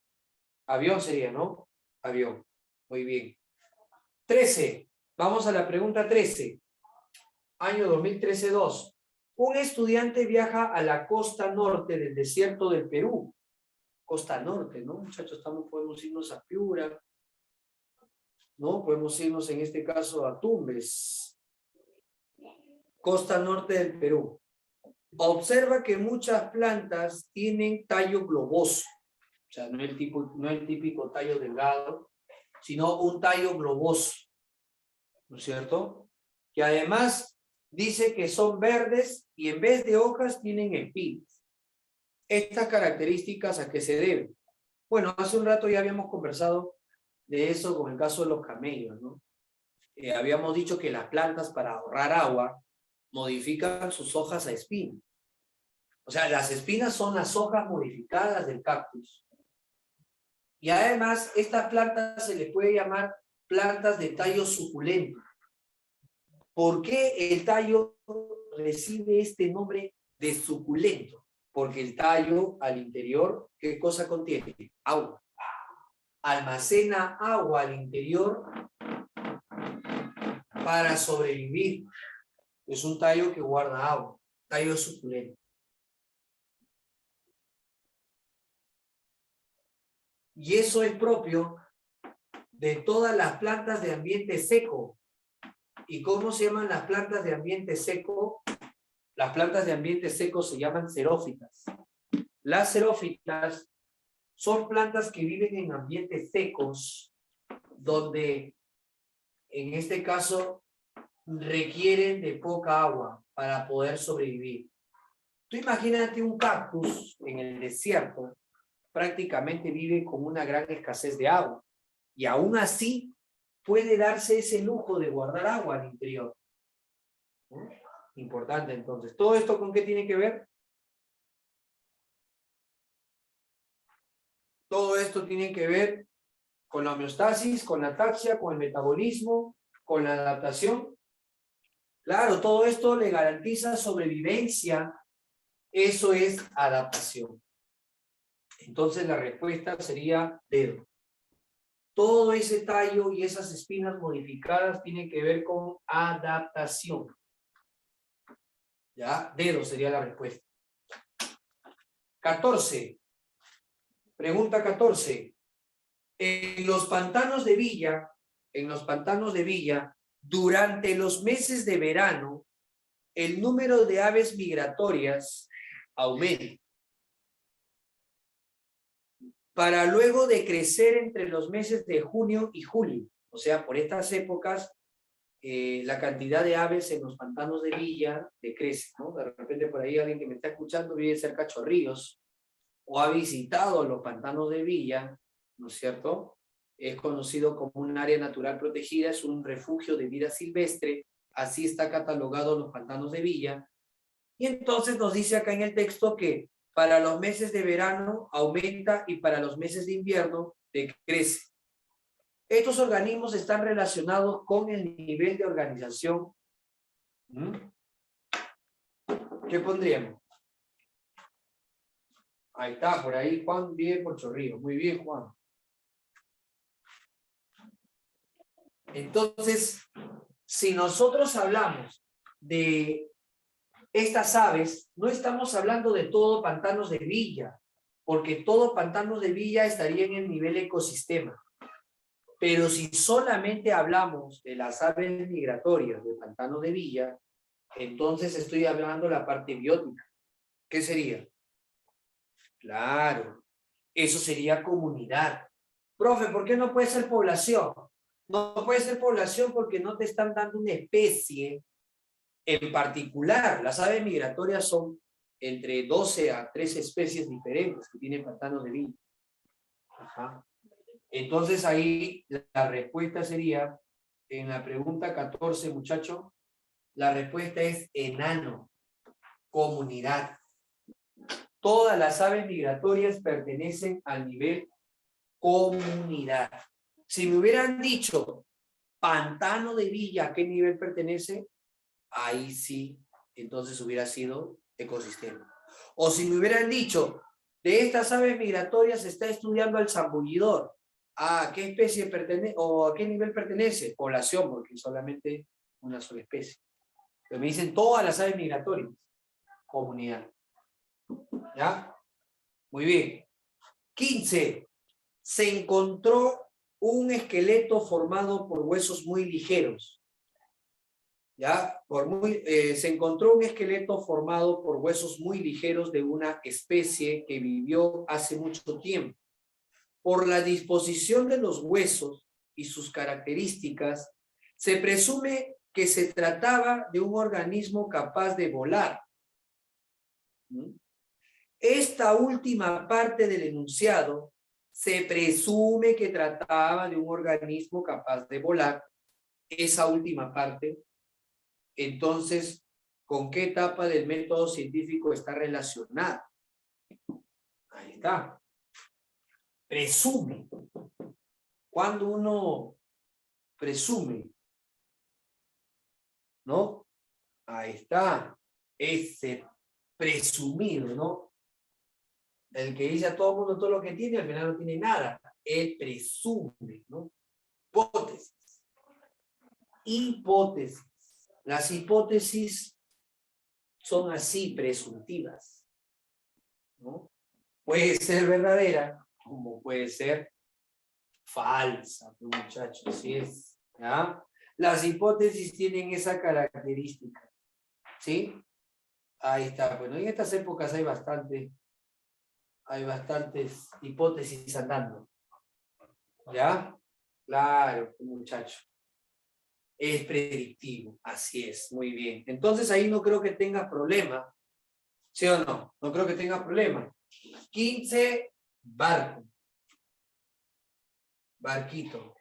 Avión sería, ¿no? Avión. Muy bien. 13. Vamos a la pregunta 13. Año 2013-2. Un estudiante viaja a la costa norte del desierto del Perú. Costa norte, ¿no? Muchachos, podemos irnos a Piura, ¿no? Podemos irnos en este caso a Tumbes. Costa norte del Perú. Observa que muchas plantas tienen tallo globoso. O sea, no el típico tallo delgado, sino un tallo globoso. ¿No es cierto? Que además dice que son verdes y en vez de hojas tienen espinas. Estas características, ¿a qué se deben? Bueno, hace un rato ya habíamos conversado de eso con el caso de los camellos, ¿no? Habíamos dicho que las plantas, para ahorrar agua, modifican sus hojas a espinas. O sea, las espinas son las hojas modificadas del cactus. Y además, estas plantas se les puede llamar plantas de tallo suculento. ¿Por qué el tallo recibe este nombre de suculento? Porque el tallo al interior, ¿qué cosa contiene? Agua. Almacena agua al interior para sobrevivir. Es un tallo que guarda agua. Tallo suculento. Y eso es propio de todas las plantas de ambiente seco. ¿Y cómo se llaman las plantas de ambiente seco? Las plantas de ambiente seco se llaman xerófitas. Las xerófitas son plantas que viven en ambientes secos, donde en este caso requieren de poca agua para poder sobrevivir. Tú imagínate un cactus en el desierto, prácticamente vive con una gran escasez de agua. Y aún así puede darse ese lujo de guardar agua al interior. ¿No? Importante, entonces. ¿Todo esto con qué tiene que ver? Todo esto tiene que ver con la homeostasis, con la ataxia, con el metabolismo, con la adaptación. Claro, todo esto le garantiza sobrevivencia. Eso es adaptación. Entonces la respuesta sería dedo. Todo ese tallo y esas espinas modificadas tienen que ver con adaptación. ¿Ya? Dedo sería la respuesta. 14. Pregunta 14. En los pantanos de Villa, durante los meses de verano, el número de aves migratorias aumenta, para luego decrecer entre los meses de junio y julio. O sea, por estas épocas, la cantidad de aves en los pantanos de Villa decrece, ¿no? De repente por ahí alguien que me está escuchando vive cerca de Chorrillos o ha visitado los pantanos de Villa, ¿no es cierto? Es conocido como un área natural protegida, es un refugio de vida silvestre, así está catalogado los pantanos de Villa. Y entonces nos dice acá en el texto que para los meses de verano aumenta y para los meses de invierno decrece. Estos organismos están relacionados con el nivel de organización. ¿Qué pondríamos? Ahí está, por ahí Juan vive por Chorrillos. Muy bien, Juan. Entonces, si nosotros hablamos de estas aves, no estamos hablando de todo pantanos de Villa, porque todo pantanos de Villa estaría en el nivel ecosistema. Pero si solamente hablamos de las aves migratorias de pantanos de Villa, entonces estoy hablando de la parte biótica. ¿Qué sería? Claro, eso sería comunidad. Profe, ¿por qué no puede ser población? No puede ser población porque no te están dando una especie en particular. Las aves migratorias son entre 12 a 13 especies diferentes que tienen pantanos de Villa. Ajá. Entonces ahí la respuesta sería, en la pregunta 14, muchacho, la respuesta es enano, comunidad. Todas las aves migratorias pertenecen al nivel comunidad. Si me hubieran dicho pantano de Villa, ¿a qué nivel pertenece? Ahí sí, entonces hubiera sido ecosistema. O si me hubieran dicho, de estas aves migratorias se está estudiando al zambullidor, ¿a qué especie pertenece o a qué nivel pertenece? Población, porque solamente una sola especie. Pero me dicen todas las aves migratorias, comunidad. ¿Ya? Muy bien. 15. Se encontró un esqueleto formado por huesos muy ligeros. ¿Ya? Se encontró un esqueleto formado por huesos muy ligeros de una especie que vivió hace mucho tiempo. Por la disposición de los huesos y sus características, se presume que se trataba de un organismo capaz de volar. Esta última parte del enunciado se presume que trataba de un organismo capaz de volar. Esa última parte, entonces, ¿con qué etapa del método científico está relacionada? Ahí está. Presume. Cuando uno presume, ¿no? Ahí está. Ese presumido, ¿no? El que dice a todo el mundo todo lo que tiene, al final no tiene nada. Él presume, ¿no? Hipótesis. Hipótesis. Las hipótesis son así, presuntivas, ¿no? Puede ser verdadera, como puede ser falsa, muchachos, así es, ¿ya? Las hipótesis tienen esa característica, ¿sí? Ahí está. Bueno, en estas épocas hay bastantes hipótesis andando, ¿ya? Claro, muchacho. Es predictivo, así es, muy bien. Entonces ahí no creo que tenga problema, ¿sí o no? No creo que tenga problema. 15, barco. Barquito.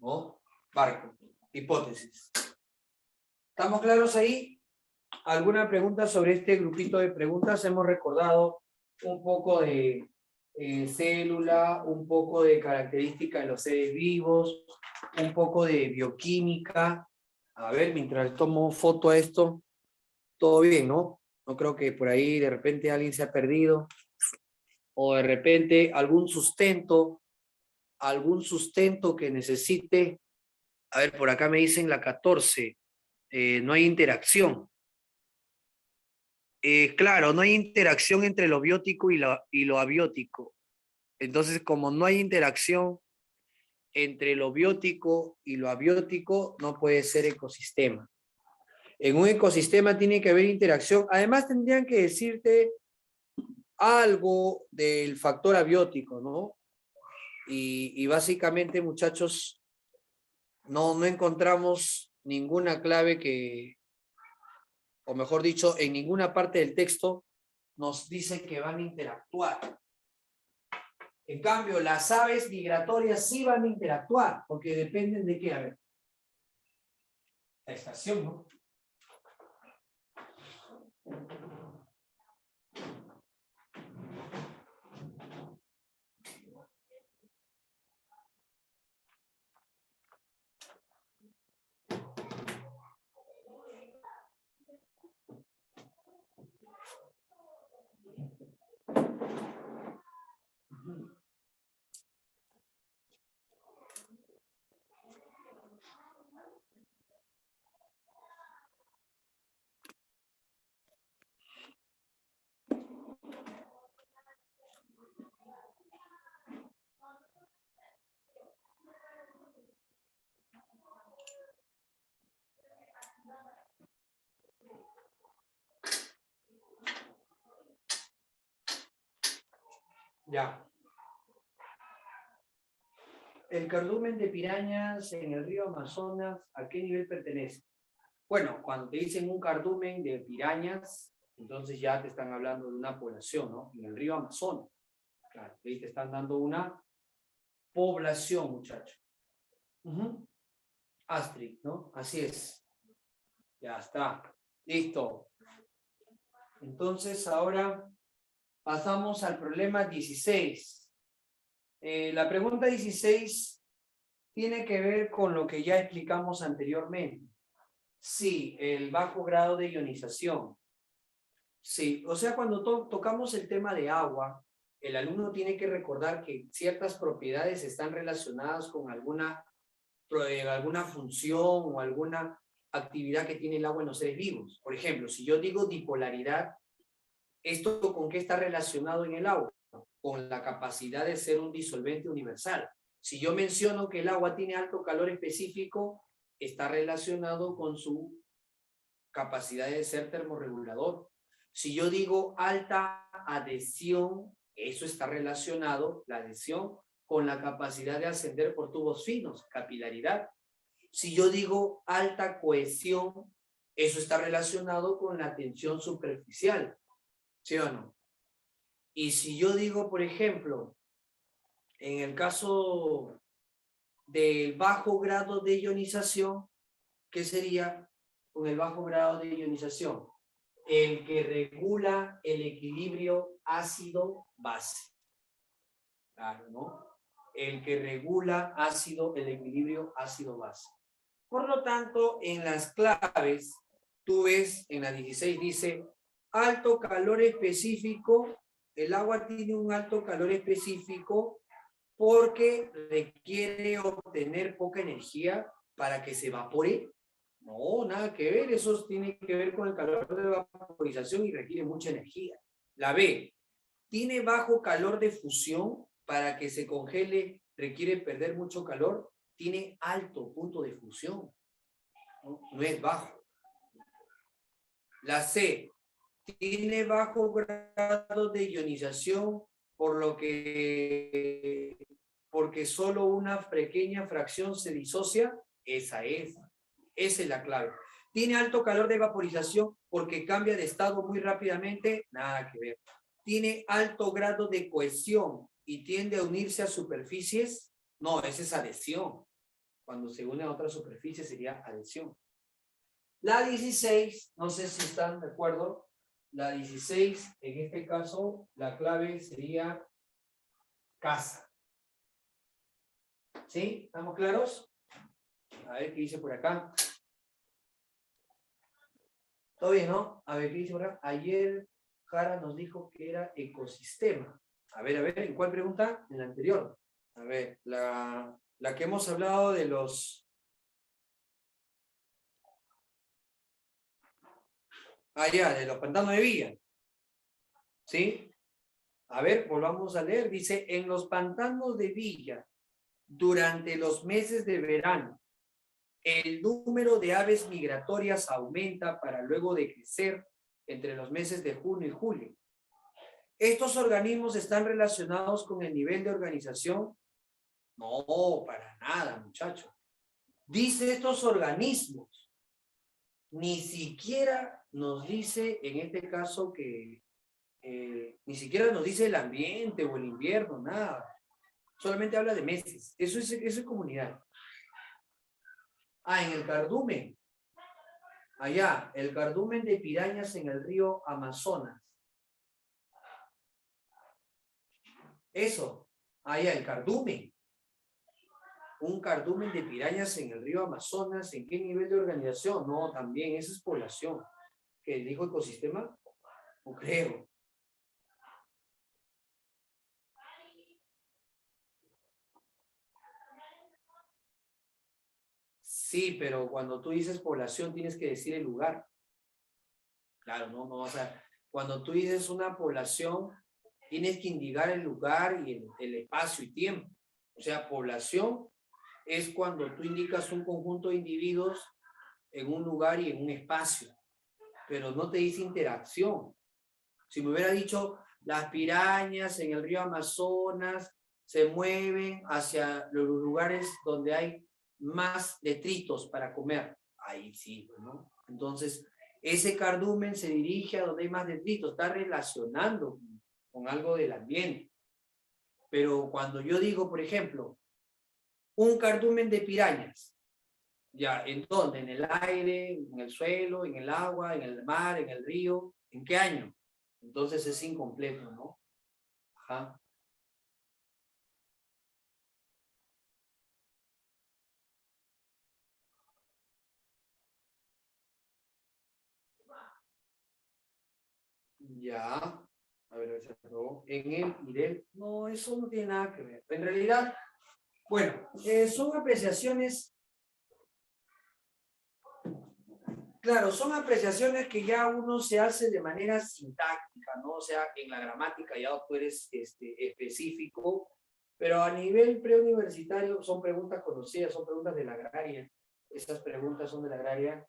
¿no? Barco. Hipótesis. ¿Estamos claros ahí? ¿Alguna pregunta sobre este grupito de preguntas? Hemos recordado un poco de célula, un poco de características de los seres vivos, un poco de bioquímica. A ver, mientras tomo foto a esto, todo bien, ¿no? No creo que por ahí de repente alguien se ha perdido o de repente algún sustento que necesite. A ver, por acá me dicen la 14, no hay interacción. Claro, no hay interacción entre lo biótico y lo abiótico. Entonces, como no hay interacción entre lo biótico y lo abiótico, no puede ser ecosistema. En un ecosistema tiene que haber interacción. Además, tendrían que decirte algo del factor abiótico, ¿no? Y básicamente, muchachos, no encontramos ninguna clave que, o mejor dicho, en ninguna parte del texto nos dice que van a interactuar. En cambio, las aves migratorias sí van a interactuar, porque dependen de qué. A ver, la estación, ¿no? Ya. El cardumen de pirañas en el río Amazonas, ¿a qué nivel pertenece? Bueno, cuando te dicen un cardumen de pirañas, entonces ya te están hablando de una población, ¿no? En el río Amazonas. Claro, ahí te están dando una población, muchacho. Astrid, ¿no? Así es. Ya está. Listo. Entonces ahora pasamos al problema 16. La pregunta 16 tiene que ver con lo que ya explicamos anteriormente. Sí, el bajo grado de ionización. Sí, o sea, cuando tocamos el tema de agua, el alumno tiene que recordar que ciertas propiedades están relacionadas con alguna función o alguna actividad que tiene el agua en los seres vivos. Por ejemplo, si yo digo dipolaridad, ¿esto con qué está relacionado en el agua? Con la capacidad de ser un disolvente universal. Si yo menciono que el agua tiene alto calor específico, está relacionado con su capacidad de ser termorregulador. Si yo digo alta adhesión, eso está relacionado, la adhesión, con la capacidad de ascender por tubos finos, capilaridad. Si yo digo alta cohesión, eso está relacionado con la tensión superficial, ¿sí o no? Y si yo digo, por ejemplo, en el caso del bajo grado de ionización, ¿qué sería con el bajo grado de ionización? El que regula el equilibrio ácido-base. Claro, ¿no? El que regula el equilibrio ácido-base. Por lo tanto, en las claves, tú ves, en la 16 dice, alto calor específico, el agua tiene un alto calor específico porque requiere obtener poca energía para que se evapore. No, nada que ver, eso tiene que ver con el calor de vaporización y requiere mucha energía. La B, tiene bajo calor de fusión para que se congele, requiere perder mucho calor, tiene alto punto de fusión, no es bajo. La C, tiene bajo grado de ionización porque solo una pequeña fracción se disocia, esa es la clave. Tiene alto calor de vaporización porque cambia de estado muy rápidamente, nada que ver. Tiene alto grado de cohesión y tiende a unirse a superficies, no, esa es adhesión. Cuando se une a otra superficie sería adhesión. La 16, no sé si están de acuerdo, la 16, en este caso, la clave sería casa. ¿Sí? ¿Estamos claros? A ver qué dice por acá. ¿Todo bien, no? A ver qué dice por acá. Ayer Jara nos dijo que era ecosistema. A ver, ¿en cuál pregunta? En la anterior. A ver, la que hemos hablado de los... ya, de los pantanos de Villa. ¿Sí? A ver, volvamos a leer. Dice, en los pantanos de Villa, durante los meses de verano, el número de aves migratorias aumenta para luego decrecer entre los meses de junio y julio. ¿Estos organismos están relacionados con el nivel de organización? No, para nada, muchachos. Dice estos organismos. Ni siquiera nos dice, en este caso, que ni siquiera nos dice el ambiente o el invierno, nada. Solamente habla de meses. Eso es comunidad. En el cardumen. Allá, el cardumen de pirañas en el río Amazonas. Eso. Allá, el cardumen. Un cardumen de pirañas en el río Amazonas. ¿En qué nivel de organización? No, también, esa es población. ¿Qué dijo ecosistema? No creo. Sí, pero cuando tú dices población tienes que decir el lugar. Claro, no, o sea, cuando tú dices una población, tienes que indicar el lugar y el espacio y tiempo. O sea, población es cuando tú indicas un conjunto de individuos en un lugar y en un espacio, pero no te dice interacción. Si me hubiera dicho, las pirañas en el río Amazonas se mueven hacia los lugares donde hay más detritos para comer. Ahí sí, ¿no? Entonces, ese cardumen se dirige a donde hay más detritos, está relacionando con algo del ambiente. Pero cuando yo digo, por ejemplo, un cardumen de pirañas, ya, ¿en dónde? ¿En el aire, en el suelo, en el agua, en el mar, en el río? ¿En qué año? Entonces es incompleto, ¿no? Ajá. Ya, a ver, se aprobó. En el IREL, no, eso no tiene nada que ver. En realidad, bueno, son apreciaciones, claro, son apreciaciones que ya uno se hace de manera sintáctica, ¿no? O sea, en la gramática ya tú eres específico, pero a nivel preuniversitario son preguntas conocidas, son preguntas de la agraria. Estas preguntas son de la agraria.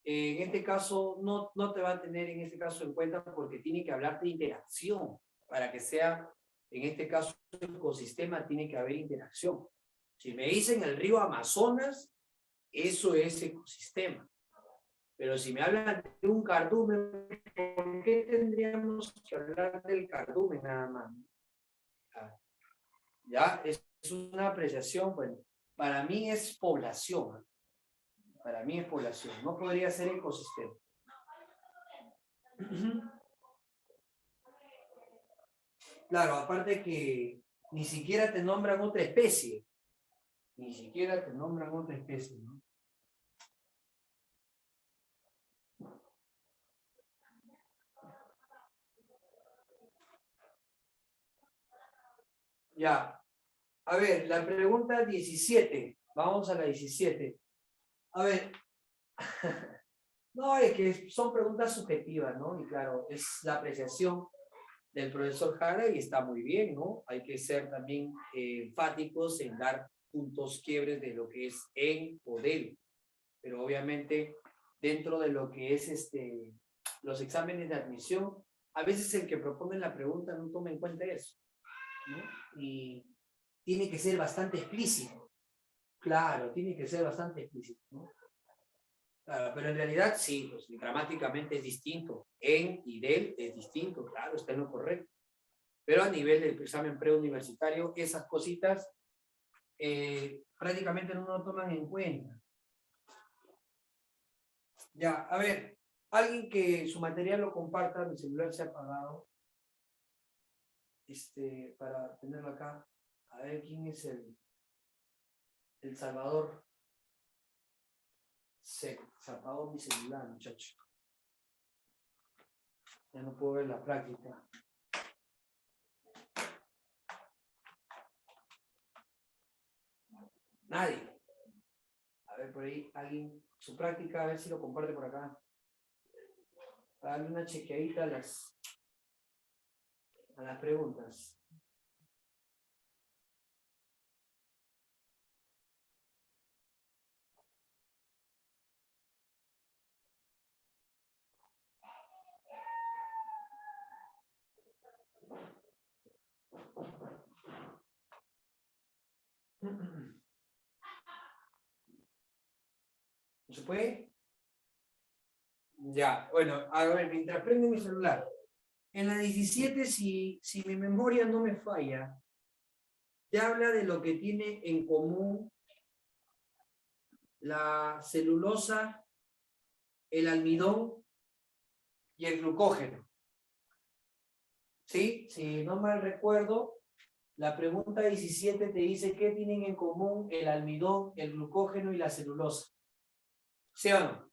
En este caso, no te va a tener en este caso en cuenta porque tiene que hablar de interacción. Para que sea, en este caso, ecosistema, tiene que haber interacción. Si me dicen el río Amazonas, eso es ecosistema. Pero si me hablan de un cardumen, ¿por qué tendríamos que hablar del cardumen nada más? Ya, es una apreciación, bueno, para mí es población. Para mí es población, no podría ser ecosistema. Claro, aparte que ni siquiera te nombran otra especie. Ni siquiera te nombran otra especie, ¿no? Ya. A ver, la pregunta 17. Vamos a la 17. A ver. No, es que son preguntas subjetivas, ¿no? Y claro, es la apreciación del profesor Jara y está muy bien, ¿no? Hay que ser también enfáticos en dar puntos quiebres de lo que es en o del. Pero obviamente, dentro de lo que es los exámenes de admisión, a veces el que propone la pregunta no toma en cuenta eso, ¿no? Y tiene que ser bastante explícito. Claro, tiene que ser bastante explícito, ¿no? Claro, pero en realidad sí, pues gramáticamente es distinto. En y del es distinto, claro, está en lo correcto. Pero a nivel del examen preuniversitario, esas cositas prácticamente no lo toman en cuenta. Ya, a ver, alguien que su material lo comparta, mi celular se ha apagado. Para tenerlo acá. A ver quién es el Salvador. Se apagó mi celular, muchacho. Ya no puedo ver la práctica. Nadie. A ver, por ahí, alguien, su práctica, a ver si lo comparte por acá. Para darle una chequeadita a las preguntas. ¿No se puede? Ya, bueno, a ver, mientras prende mi celular. En la 17, si mi memoria no me falla, te habla de lo que tiene en común la celulosa, el almidón y el glucógeno. ¿Sí? Si no mal recuerdo, la pregunta 17 te dice qué tienen en común el almidón, el glucógeno y la celulosa. ¿Sí o no?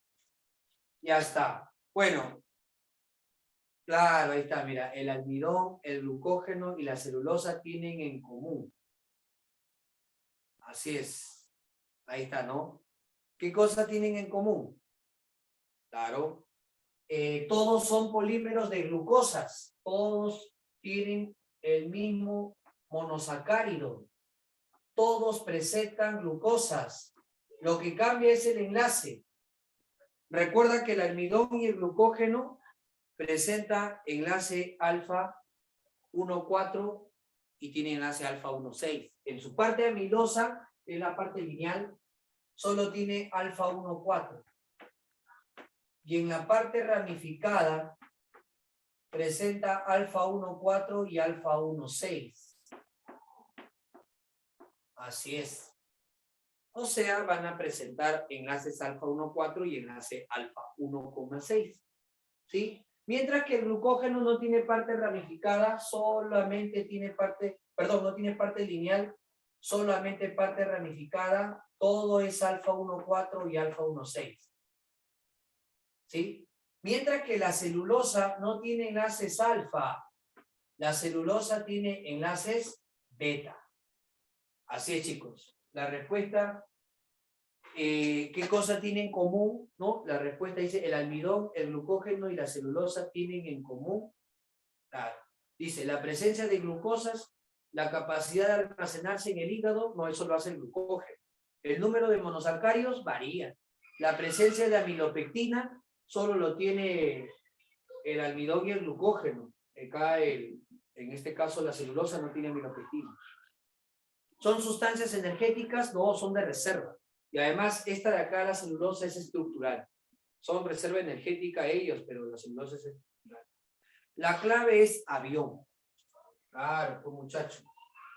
Ya está. Bueno, claro, ahí está, mira, el almidón, el glucógeno y la celulosa tienen en común. Así es. Ahí está, ¿no? ¿Qué cosa tienen en común? Claro. Todos son polímeros de glucosas. Todos tienen el mismo monosacárido. Todos presentan glucosas. Lo que cambia es el enlace. Recuerda que el almidón y el glucógeno presenta enlace alfa 1,4 y tiene enlace alfa 1,6. En su parte amilosa, en la parte lineal, solo tiene alfa 1,4. Y en la parte ramificada, presenta alfa 1,4 y alfa 1,6. Así es. O sea, van a presentar enlaces alfa 1,4 y enlace alfa 1,6. ¿Sí? Mientras que el glucógeno no tiene parte ramificada, solamente tiene parte, perdón, no tiene parte lineal, solamente parte ramificada, todo es alfa 1,4 y alfa 1,6. ¿Sí? Mientras que la celulosa no tiene enlaces alfa, la celulosa tiene enlaces beta. Así es, chicos. La respuesta, ¿qué cosa tienen en común? ¿No? La respuesta dice, el almidón, el glucógeno y la celulosa tienen en común. Claro. Dice, la presencia de glucosas, la capacidad de almacenarse en el hígado, no, eso lo hace el glucógeno. El número de monosacáridos varía. La presencia de amilopectina solo lo tiene el almidón y el glucógeno. Acá, en este caso, la celulosa no tiene amilopectina. ¿Son sustancias energéticas? No, son de reserva. Y además, esta de acá, la celulosa, es estructural. Son reserva energética ellos, pero la celulosa es estructural. La clave es avión. Claro, pues muchacho.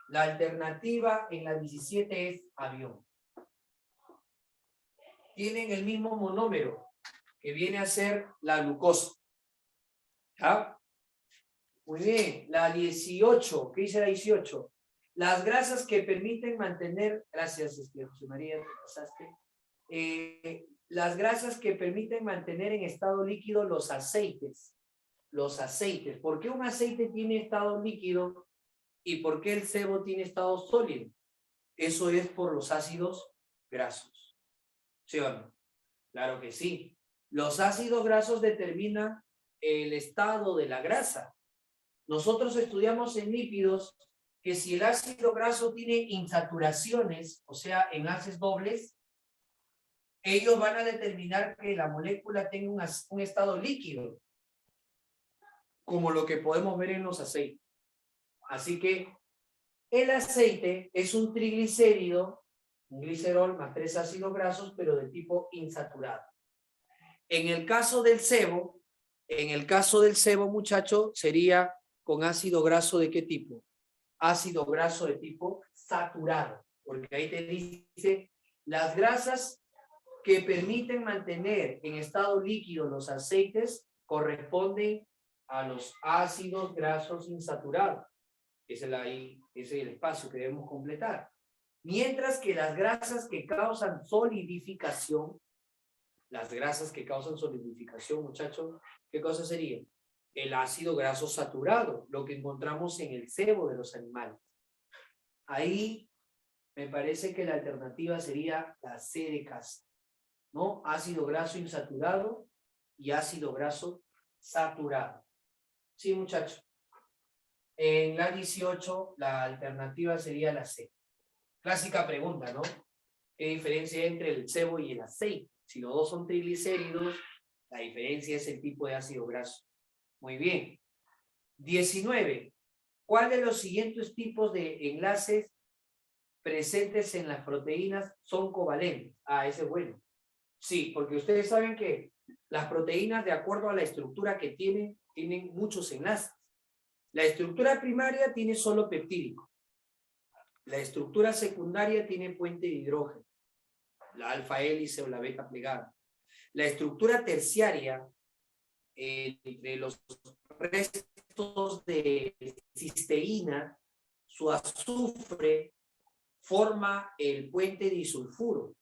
La alternativa en la 17 es avión. Tienen el mismo monómero, que viene a ser la glucosa. ¿Ah? Muy bien. La 18, ¿qué dice la 18? Las grasas que permiten mantener, gracias José María, te pasaste. Las grasas que permiten mantener en estado líquido los aceites. Los aceites. ¿Por qué un aceite tiene estado líquido y por qué el sebo tiene estado sólido? Eso es por los ácidos grasos. ¿Sí o no? Claro que sí. Los ácidos grasos determinan el estado de la grasa. Nosotros estudiamos en lípidos que si el ácido graso tiene insaturaciones, o sea, enlaces dobles, ellos van a determinar que la molécula tenga un estado líquido, como lo que podemos ver en los aceites. Así que el aceite es un triglicérido, un glicerol más 3 ácidos grasos, pero de tipo insaturado. En el caso del sebo, muchacho, sería con ácido graso ¿de qué tipo? Ácido graso de tipo saturado. porque ahí te dice las grasas que permiten mantener en estado líquido los aceites corresponden a los ácidos grasos insaturados. Ese es el espacio que debemos completar. Mientras que las grasas que causan solidificación, muchachos, ¿qué cosa sería? El ácido graso saturado, lo que encontramos en el sebo de los animales. Ahí me parece que la alternativa sería la C de casa, ¿no? Ácido graso insaturado y ácido graso saturado. Sí, muchachos. En la 18, la alternativa sería la C. Clásica pregunta, ¿no? ¿Qué diferencia hay entre el sebo y el aceite? Si los dos son triglicéridos, la diferencia es el tipo de ácido graso. Muy bien. 19. ¿Cuál de los siguientes tipos de enlaces presentes en las proteínas son covalentes? Ah, ese es bueno. Sí, porque ustedes saben que las proteínas, de acuerdo a la estructura que tienen muchos enlaces. La estructura primaria tiene solo peptídico. La estructura secundaria tiene puente de hidrógeno, la alfa hélice o la beta plegada. La estructura terciaria, de los restos de cisteína, su azufre forma el puente disulfuro,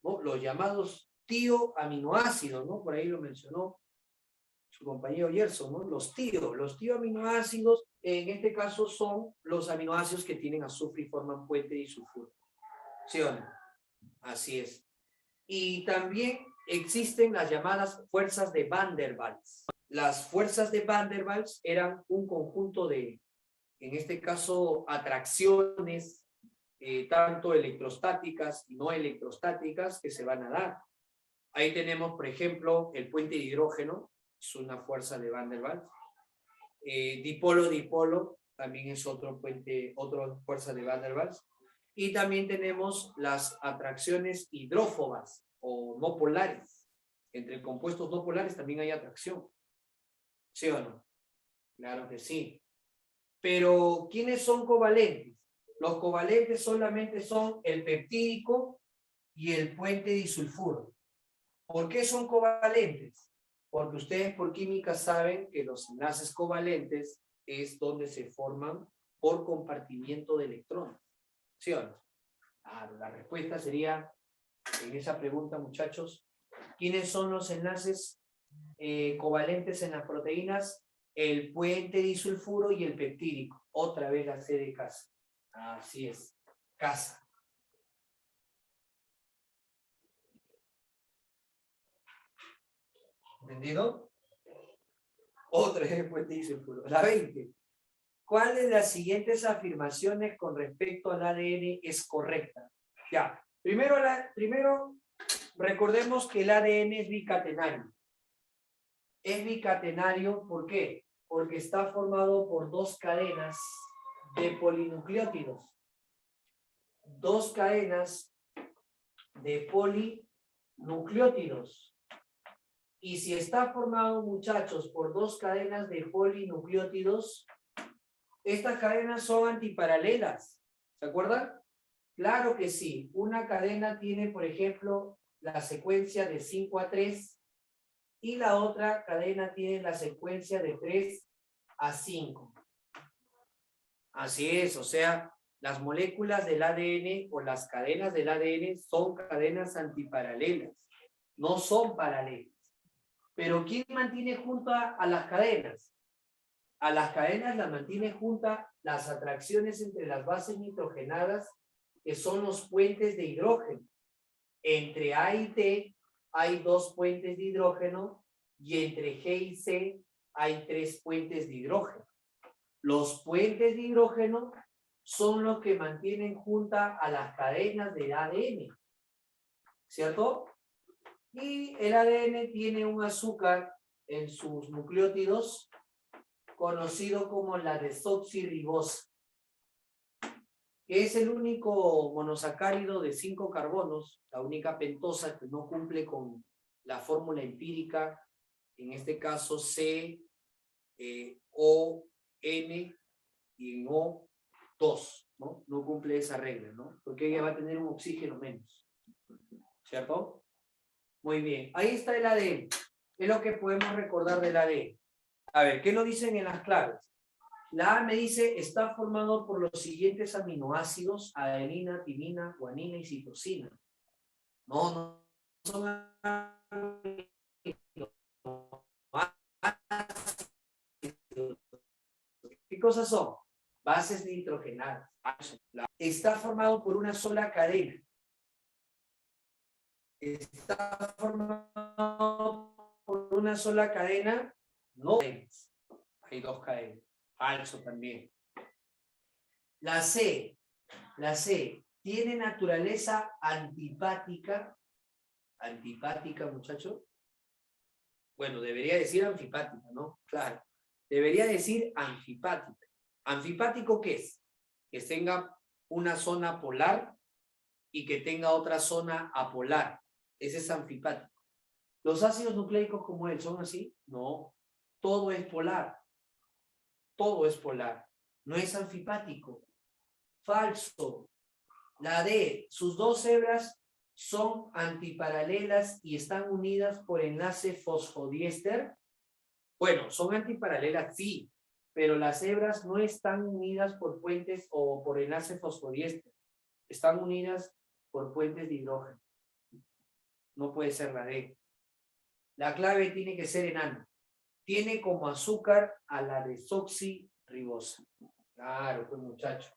¿no? Los llamados tioaminoácidos, ¿no? Por ahí lo mencionó su compañero Gerson, ¿no? Los tioaminoácidos, en este caso, son los aminoácidos que tienen azufre y forman puente disulfuro. ¿Sí o no? Así es. Y también existen las llamadas fuerzas de Van der Waals. Las fuerzas de Van der Waals eran un conjunto de, en este caso, atracciones, tanto electrostáticas y no electrostáticas, que se van a dar. Ahí tenemos, por ejemplo, el puente de hidrógeno, es una fuerza de Van der Waals. Dipolo-dipolo también es otro puente, otra fuerza de Van der Waals. Y también tenemos las atracciones hidrófobas o no polares. Entre compuestos no polares también hay atracción. ¿Sí o no? Claro que sí. Pero, ¿quiénes son covalentes? Los covalentes solamente son el peptídico y el puente disulfuro. ¿Por qué son covalentes? Porque ustedes por química saben que los enlaces covalentes es donde se forman por compartimiento de electrones. ¿Sí o no? La respuesta sería, en esa pregunta, muchachos, ¿quiénes son los enlaces covalentes en las proteínas? El puente disulfuro y el peptídico. Otra vez la C de casa. Así es, casa. ¿Entendido? Otra vez el puente disulfuro. La 20. ¿Cuál de las siguientes afirmaciones con respecto al ADN es correcta? Ya, primero recordemos que el ADN es bicatenario. Es bicatenario, ¿por qué? Porque está formado por dos cadenas de polinucleótidos. Dos cadenas de polinucleótidos. Y si está formado, muchachos, por dos cadenas de polinucleótidos, estas cadenas son antiparalelas. ¿Se acuerdan? Claro que sí. Una cadena tiene, por ejemplo, la secuencia de 5 a 3 y la otra cadena tiene la secuencia de 3 a 5. Así es, o sea, las moléculas del ADN o las cadenas del ADN son cadenas antiparalelas, no son paralelas. Pero ¿quién mantiene juntas a las cadenas? A las cadenas las mantiene juntas las atracciones entre las bases nitrogenadas, que son los puentes de hidrógeno. Entre A y T hay dos puentes de hidrógeno y entre G y C hay tres puentes de hidrógeno. Los puentes de hidrógeno son los que mantienen juntas a las cadenas del ADN, ¿cierto? Y el ADN tiene un azúcar en sus nucleótidos conocido como la desoxirribosa, que es el único monosacárido de 5 carbonos, la única pentosa que no cumple con la fórmula empírica, en este caso C, O, N y en O2. ¿no? No cumple esa regla, ¿no? Porque ella va a tener un oxígeno menos. ¿Cierto? Muy bien. Ahí está el ADN. Es lo que podemos recordar del ADN. A ver, ¿qué nos dicen en las claves? La A me dice, está formado por los siguientes aminoácidos, adenina, timina, guanina y citosina. No son aminoácidos. ¿Qué cosas son? Bases nitrogenadas. Está formado por una sola cadena. Está formado por una sola cadena, no cadenas. Hay dos cadenas. Falso también. La C tiene naturaleza antipática. Antipática, muchachos. Bueno, debería decir anfipática, ¿no? Claro. Debería decir anfipática. ¿Anfipático qué es? Que tenga una zona polar y que tenga otra zona apolar. Ese es anfipático. ¿Los ácidos nucleicos como él son así? No. Todo es polar. Todo es polar. No es anfipático. Falso. La D, sus dos hebras son antiparalelas y están unidas por enlace fosfodiéster. Bueno, son antiparalelas, sí, pero las hebras no están unidas por puentes o por enlace fosfodiéster. Están unidas por puentes de hidrógeno. No puede ser la D. La clave tiene que ser enano. Tiene como azúcar a la desoxirribosa. Claro, pues muchacho.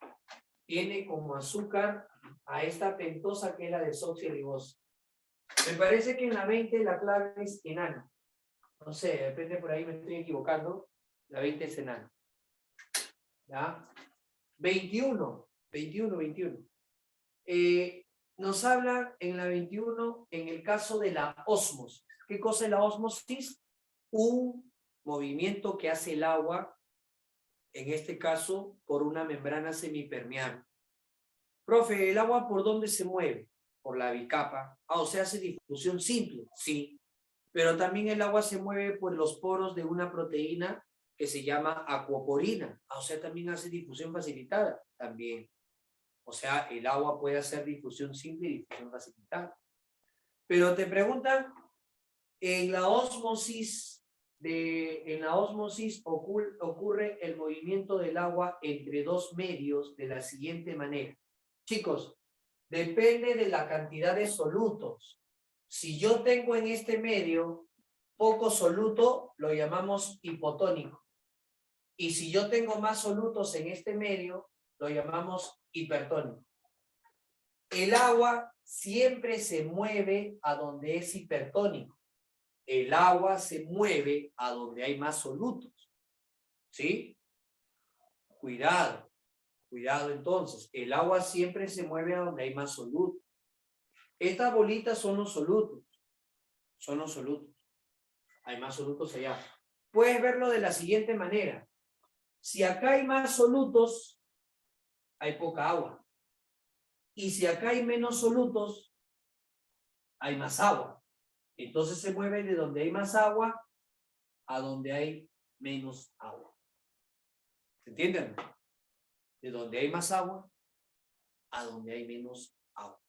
Tiene como azúcar a esta pentosa que es la desoxirribosa. Me parece que en la 20 la clave es enano. No sé, de repente por ahí me estoy equivocando. La 20 es enano. ¿Ya? 21. Nos habla en la 21 en el caso de la ósmosis. ¿Qué cosa es la ósmosis? Un movimiento que hace el agua, en este caso, por una membrana semipermeable. Profe, ¿el agua por dónde se mueve? Por la bicapa. O sea, hace difusión simple, sí. Pero también el agua se mueve por los poros de una proteína que se llama acuoporina. O sea, también hace difusión facilitada, también. O sea, el agua puede hacer difusión simple y difusión facilitada. Pero te preguntan, en la ósmosis ocurre el movimiento del agua entre dos medios de la siguiente manera. Chicos, depende de la cantidad de solutos. Si yo tengo en este medio poco soluto, lo llamamos hipotónico. Y si yo tengo más solutos en este medio, lo llamamos hipertónico. El agua siempre se mueve a donde es hipertónico. El agua se mueve a donde hay más solutos. ¿Sí? Cuidado. Cuidado entonces. El agua siempre se mueve a donde hay más solutos. Estas bolitas son los solutos. Son los solutos. Hay más solutos allá. Puedes verlo de la siguiente manera. Si acá hay más solutos, hay poca agua. Y si acá hay menos solutos, hay más agua. Entonces se mueve de donde hay más agua a donde hay menos agua. ¿Se entienden? De donde hay más agua a donde hay menos agua.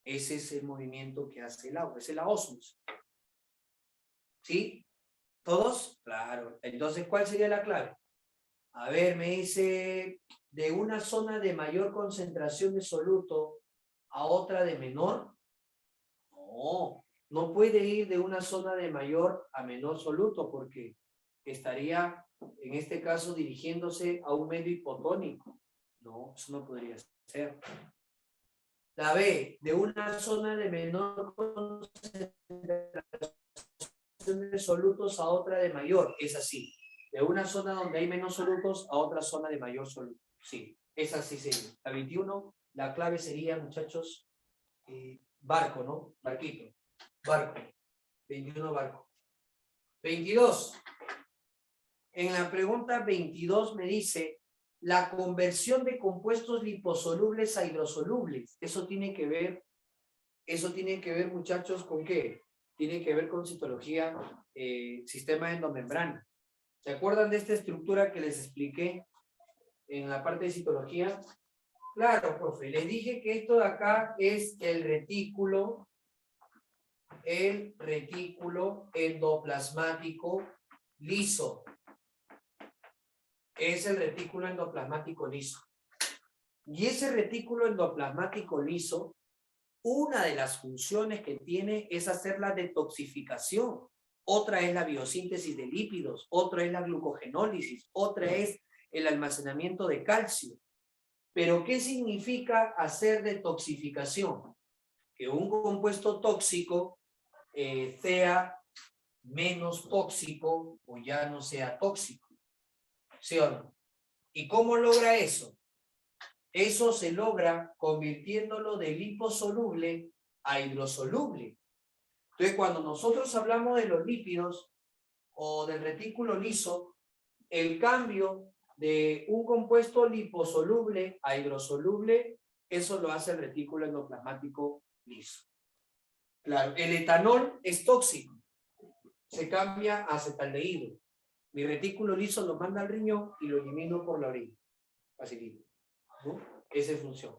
Ese es el movimiento que hace el agua. Esa es la ósmosis. ¿Sí? ¿Todos? Claro. Entonces, ¿cuál sería la clave? A ver, me dice, de una zona de mayor concentración de soluto a otra de menor. No, no puede ir de una zona de mayor a menor soluto porque estaría, en este caso, dirigiéndose a un medio hipotónico. No, eso no podría ser. La B, de una zona de menor concentración de solutos a otra de mayor. Es así. De una zona donde hay menos solutos a otra zona de mayor soluto. Sí, es así sería. La 21, la clave sería, muchachos, barco, ¿no? Barquito. Barco. 21 barco. 22. En la pregunta 22 me dice la conversión de compuestos liposolubles a hidrosolubles. Eso tiene que ver, muchachos, ¿con qué? Tiene que ver con citología, sistema endomembrana. ¿Se acuerdan de esta estructura que les expliqué en la parte de citología? Claro, profe, les dije que esto de acá es el retículo endoplasmático liso. Es el retículo endoplasmático liso. Y ese retículo endoplasmático liso, una de las funciones que tiene es hacer la detoxificación. Otra es la biosíntesis de lípidos, otra es la glucogenólisis, otra es el almacenamiento de calcio. Pero ¿qué significa hacer detoxificación? Que un compuesto tóxico sea menos tóxico o ya no sea tóxico. ¿Sí o no? ¿Y cómo logra eso? Eso se logra convirtiéndolo de liposoluble a hidrosoluble. Entonces, cuando nosotros hablamos de los lípidos o del retículo liso, el cambio de un compuesto liposoluble a hidrosoluble, eso lo hace el retículo endoplasmático liso. Claro, el etanol es tóxico, se cambia a acetaldehído. Mi retículo liso lo manda al riñón y lo elimino por la orina. Facilito, ¿no? Esa es función.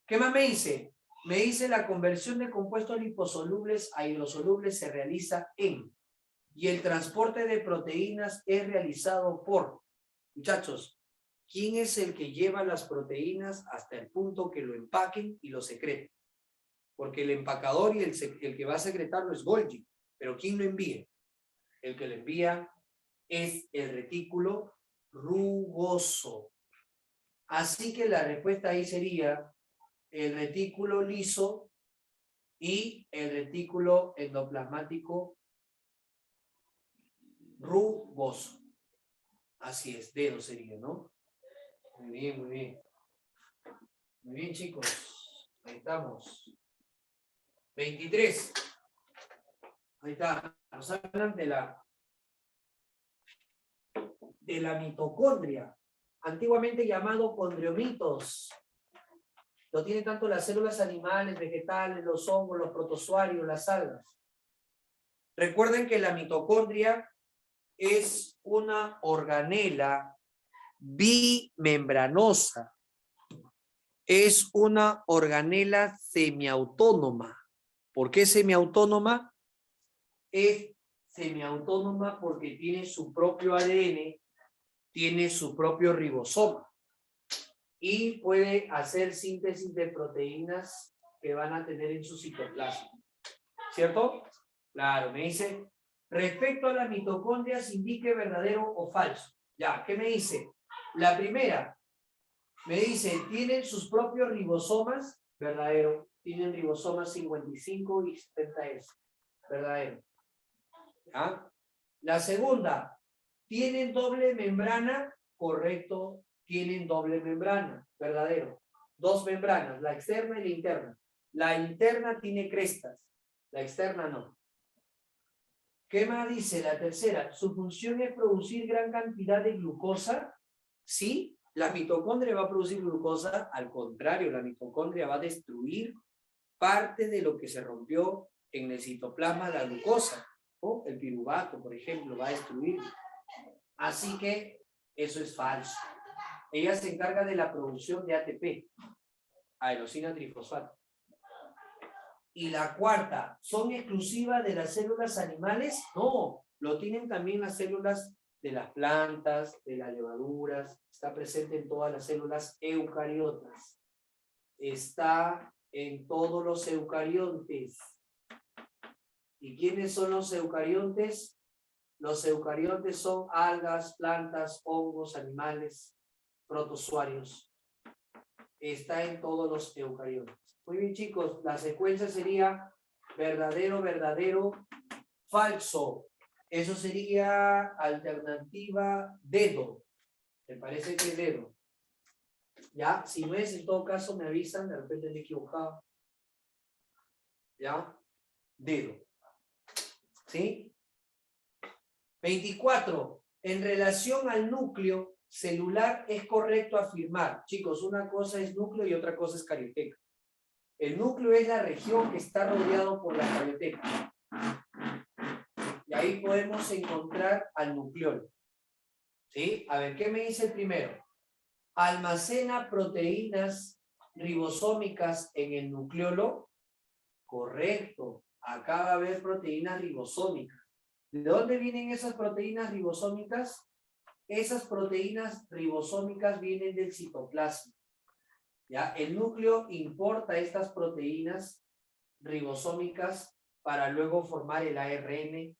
¿Qué más me dice? Me dice la conversión de compuestos liposolubles a hidrosolubles se realiza y el transporte de proteínas es realizado por, muchachos, ¿quién es el que lleva las proteínas hasta el punto que lo empaquen y lo secreten? Porque el empacador y el que va a secretarlo es Golgi, pero ¿quién lo envía? El que lo envía es el retículo rugoso. Así que la respuesta ahí sería el retículo liso y el retículo endoplasmático rugoso. Así es, dedo sería, ¿no? Muy bien, muy bien. Muy bien, chicos. Ahí estamos. 23. Ahí está. Nos hablan de la mitocondria, antiguamente llamado condriomitos. Lo tienen tanto las células animales, vegetales, los hongos, los protozoarios, las algas. Recuerden que la mitocondria es una organela bimembranosa. Es una organela semiautónoma. ¿Por qué semiautónoma? Es semiautónoma porque tiene su propio ADN, tiene su propio ribosoma y puede hacer síntesis de proteínas que van a tener en su citoplasma. ¿Cierto? Claro, me dice, respecto a la mitocondria, se indique verdadero o falso. Ya, ¿qué me dice? La primera, me dice, ¿tienen sus propios ribosomas? Verdadero. Tienen ribosomas 55 y 70S. Verdadero. ¿Ya? La segunda, ¿tienen doble membrana? Correcto, tienen doble membrana. Verdadero. Dos membranas, la externa y la interna. La interna tiene crestas, la externa no. ¿Qué más dice la tercera? ¿Su función es producir gran cantidad de glucosa? Sí, la mitocondria va a producir glucosa. Al contrario, la mitocondria va a destruir parte de lo que se rompió en el citoplasma, la glucosa. ¿No? El piruvato, por ejemplo, va a destruir. Así que eso es falso. Ella se encarga de la producción de ATP, adenosina trifosfato. Y la cuarta, ¿son exclusivas de las células animales? No, lo tienen también las células de las plantas, de las levaduras, está presente en todas las células eucariotas. Está en todos los eucariontes. ¿Y quiénes son los eucariontes? Los eucariontes son algas, plantas, hongos, animales, protozoarios. Está en todos los eucariontes. Muy bien, chicos, la secuencia sería verdadero, verdadero, falso. Eso sería alternativa dedo. ¿Te parece que es dedo? ¿Ya? Si no es, en todo caso me avisan, de repente me he equivocado. ¿Ya? Dedo. ¿Sí? 24. En relación al núcleo celular es correcto afirmar. Chicos, una cosa es núcleo y otra cosa es carioteca. El núcleo es la región que está rodeado por la carioteca. Y ahí podemos encontrar al nucleolo. ¿Sí? A ver, ¿qué me dice el primero? ¿Almacena proteínas ribosómicas en el nucleolo? Correcto. Acá va a haber proteínas ribosómicas. ¿De dónde vienen esas proteínas ribosómicas? Esas proteínas ribosómicas vienen del citoplasma. ¿Ya? El núcleo importa estas proteínas ribosómicas para luego formar el ARN,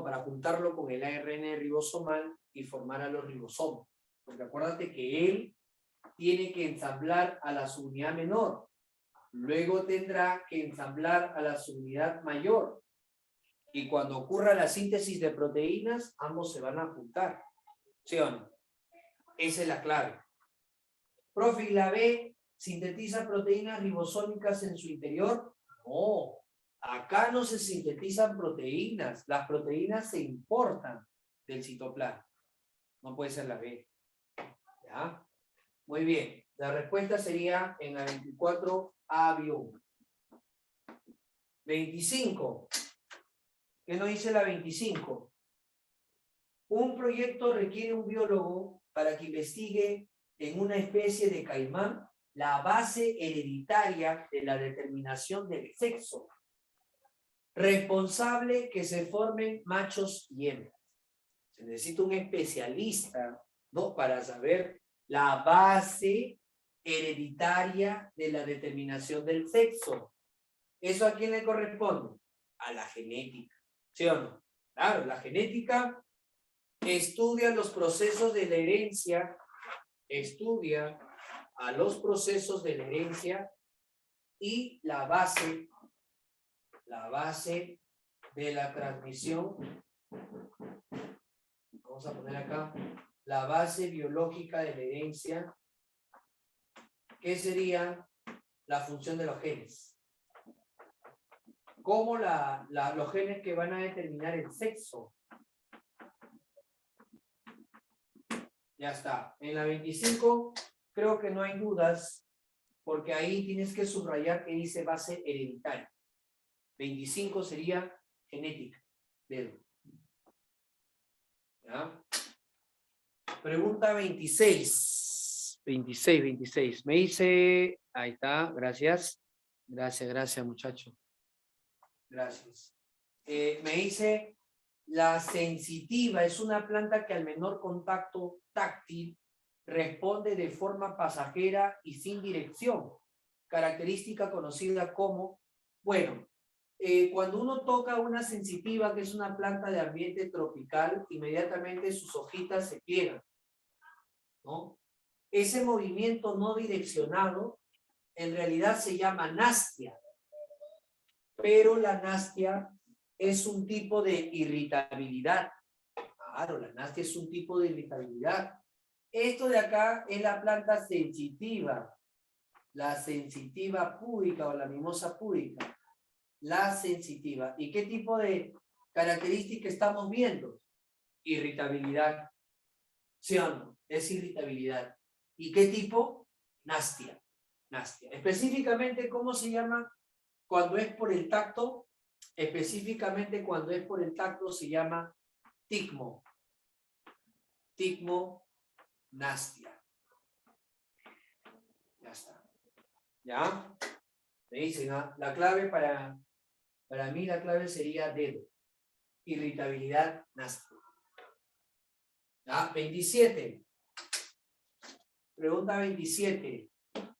para juntarlo con el ARN ribosomal y formar a los ribosomas. Porque acuérdate que él tiene que ensamblar a la subunidad menor. Luego tendrá que ensamblar a la subunidad mayor. Y cuando ocurra la síntesis de proteínas, ambos se van a juntar. ¿Sí o no? Esa es la clave. Profe, ¿y la B sintetiza proteínas ribosómicas en su interior? No. Acá no se sintetizan proteínas. Las proteínas se importan del citoplasma. No puede ser la B. ¿Ya? Muy bien. La respuesta sería en la 24A-1. 25. ¿Qué nos dice la 25? Un proyecto requiere un biólogo para que investigue en una especie de caimán la base hereditaria de la determinación del sexo, responsable que se formen machos y hembras. Se necesita un especialista, ¿no?, para saber la base hereditaria de la determinación del sexo. ¿Eso a quién le corresponde? A la genética, ¿sí o no? Claro, la genética estudia los procesos de la herencia, estudia a los procesos de la herencia y la base de la transmisión. Vamos a poner acá la base biológica de la herencia, que sería la función de los genes. Como los genes que van a determinar el sexo. Ya está. En la 25 creo que no hay dudas, porque ahí tienes que subrayar que dice base hereditaria. 25 sería genética. Dedo. ¿Ya? Pregunta 26. 26. Me dice... Ahí está, gracias. Gracias, muchacho. Gracias. Me dice... La sensitiva es una planta que al menor contacto táctil responde de forma pasajera y sin dirección, característica conocida como, cuando uno toca una sensitiva, que es una planta de ambiente tropical, inmediatamente sus hojitas se pliegan, ¿no? Ese movimiento no direccionado en realidad se llama nastia, pero la nastia es un tipo de irritabilidad. Claro, la nastia es un tipo de irritabilidad. Esto de acá es la planta sensitiva, la sensitiva púdica o la mimosa púdica. La sensitiva. ¿Y qué tipo de característica estamos viendo? Irritabilidad. ¿Sí o no? Es irritabilidad. ¿Y qué tipo? Nastia. Nastia. Específicamente, ¿cómo se llama cuando es por el tacto? Específicamente cuando es por el tacto se llama ticmo. Ticmonastia. Ya está. ¿Ya? Me dicen, la clave para mí la clave sería dedo. Irritabilidad nastia. ¿Ya? 27. Pregunta 27.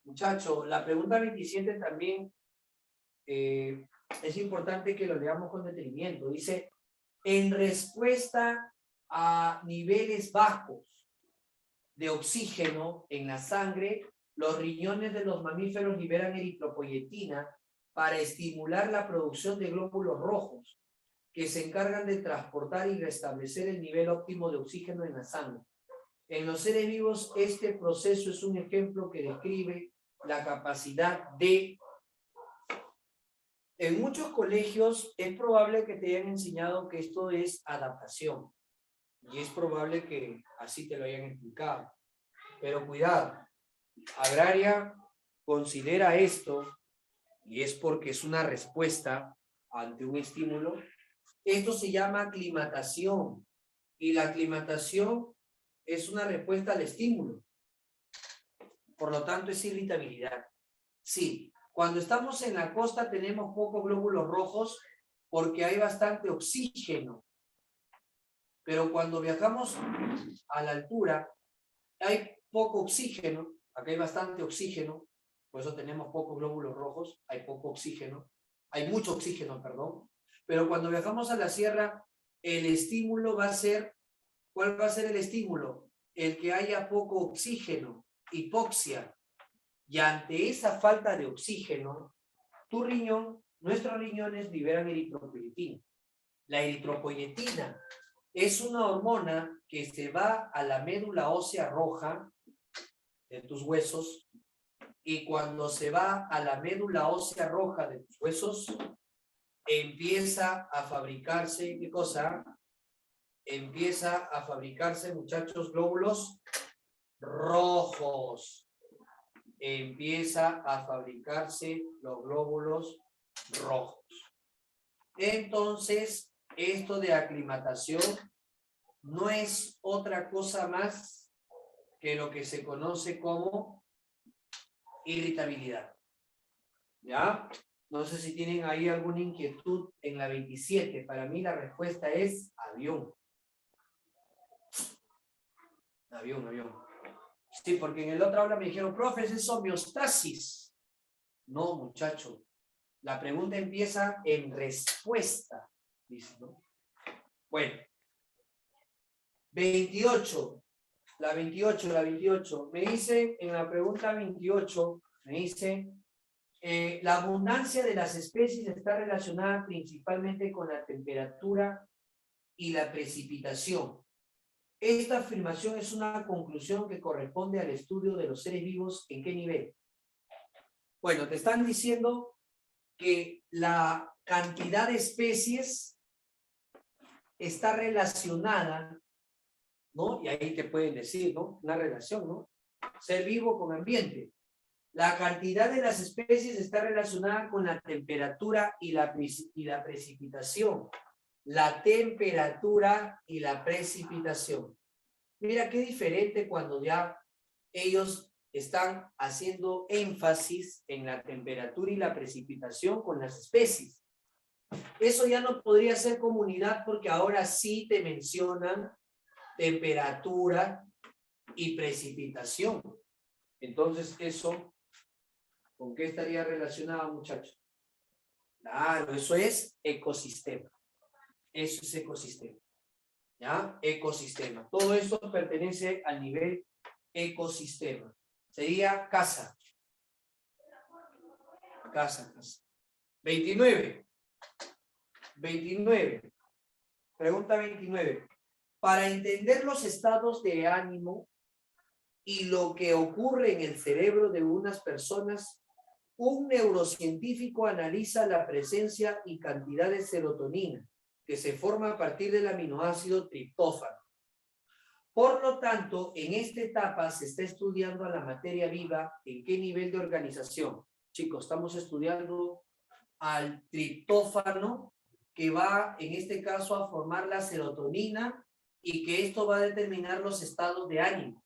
Muchachos, la pregunta 27 también es importante que lo leamos con detenimiento. Dice, en respuesta a niveles bajos de oxígeno en la sangre, los riñones de los mamíferos liberan eritropoyetina para estimular la producción de glóbulos rojos que se encargan de transportar y restablecer el nivel óptimo de oxígeno en la sangre. En los seres vivos, este proceso es un ejemplo que describe la capacidad de... En muchos colegios es probable que te hayan enseñado que esto es adaptación. Y es probable que así te lo hayan explicado. Pero cuidado, Agraria considera esto, y es porque es una respuesta ante un estímulo. Esto se llama aclimatación. Y la aclimatación es una respuesta al estímulo. Por lo tanto, es irritabilidad. Sí, cuando estamos en la costa tenemos pocos glóbulos rojos porque hay bastante oxígeno. Pero cuando viajamos a la altura, hay poco oxígeno. Acá hay bastante oxígeno, por eso tenemos pocos glóbulos rojos, hay poco oxígeno. Hay mucho oxígeno, perdón. Pero cuando viajamos a la sierra, el estímulo va a ser, ¿cuál va a ser el estímulo? El que haya poco oxígeno, hipoxia. Y ante esa falta de oxígeno, tu riñón, nuestros riñones liberan eritropoyetina. La eritropoyetina es una hormona que se va a la médula ósea roja de tus huesos, y cuando se va a la médula ósea roja de tus huesos, empieza a fabricarse, ¿qué cosa? Empieza a fabricarse, muchachos, glóbulos rojos. Empieza a fabricarse los glóbulos rojos. Entonces, esto de aclimatación no es otra cosa más que lo que se conoce como irritabilidad. ¿Ya? No sé si tienen ahí alguna inquietud en la 27. Para mí la respuesta es avión. Avión. Sí, porque en el otro aula me dijeron, profe, es homeostasis. No, muchacho. La pregunta empieza en respuesta. Dice, ¿no? Bueno. 28. La 28. Me dice, en la pregunta 28, me dice, la abundancia de las especies está relacionada principalmente con la temperatura y la precipitación. Esta afirmación es una conclusión que corresponde al estudio de los seres vivos. ¿En qué nivel? Bueno, te están diciendo que la cantidad de especies está relacionada, ¿no? Y ahí te pueden decir, ¿no? Una relación, ¿no? Ser vivo con ambiente. La cantidad de las especies está relacionada con la temperatura y la precipitación. La temperatura y la precipitación. Mira qué diferente cuando ya ellos están haciendo énfasis en la temperatura y la precipitación con las especies. Eso ya no podría ser comunidad porque ahora sí te mencionan temperatura y precipitación. Entonces, eso, ¿con qué estaría relacionado, muchachos? Claro, eso es ecosistema. Eso es ecosistema. ¿Ya? Ecosistema. Todo esto pertenece al nivel ecosistema. Sería casa. Casa. 29. Pregunta 29. Para entender los estados de ánimo y lo que ocurre en el cerebro de unas personas, un neurocientífico analiza la presencia y cantidad de serotonina que se forma a partir del aminoácido triptófano. Por lo tanto, en esta etapa se está estudiando a la materia viva en qué nivel de organización. Chicos, estamos estudiando al triptófano que va, en este caso, a formar la serotonina y que esto va a determinar los estados de ánimo.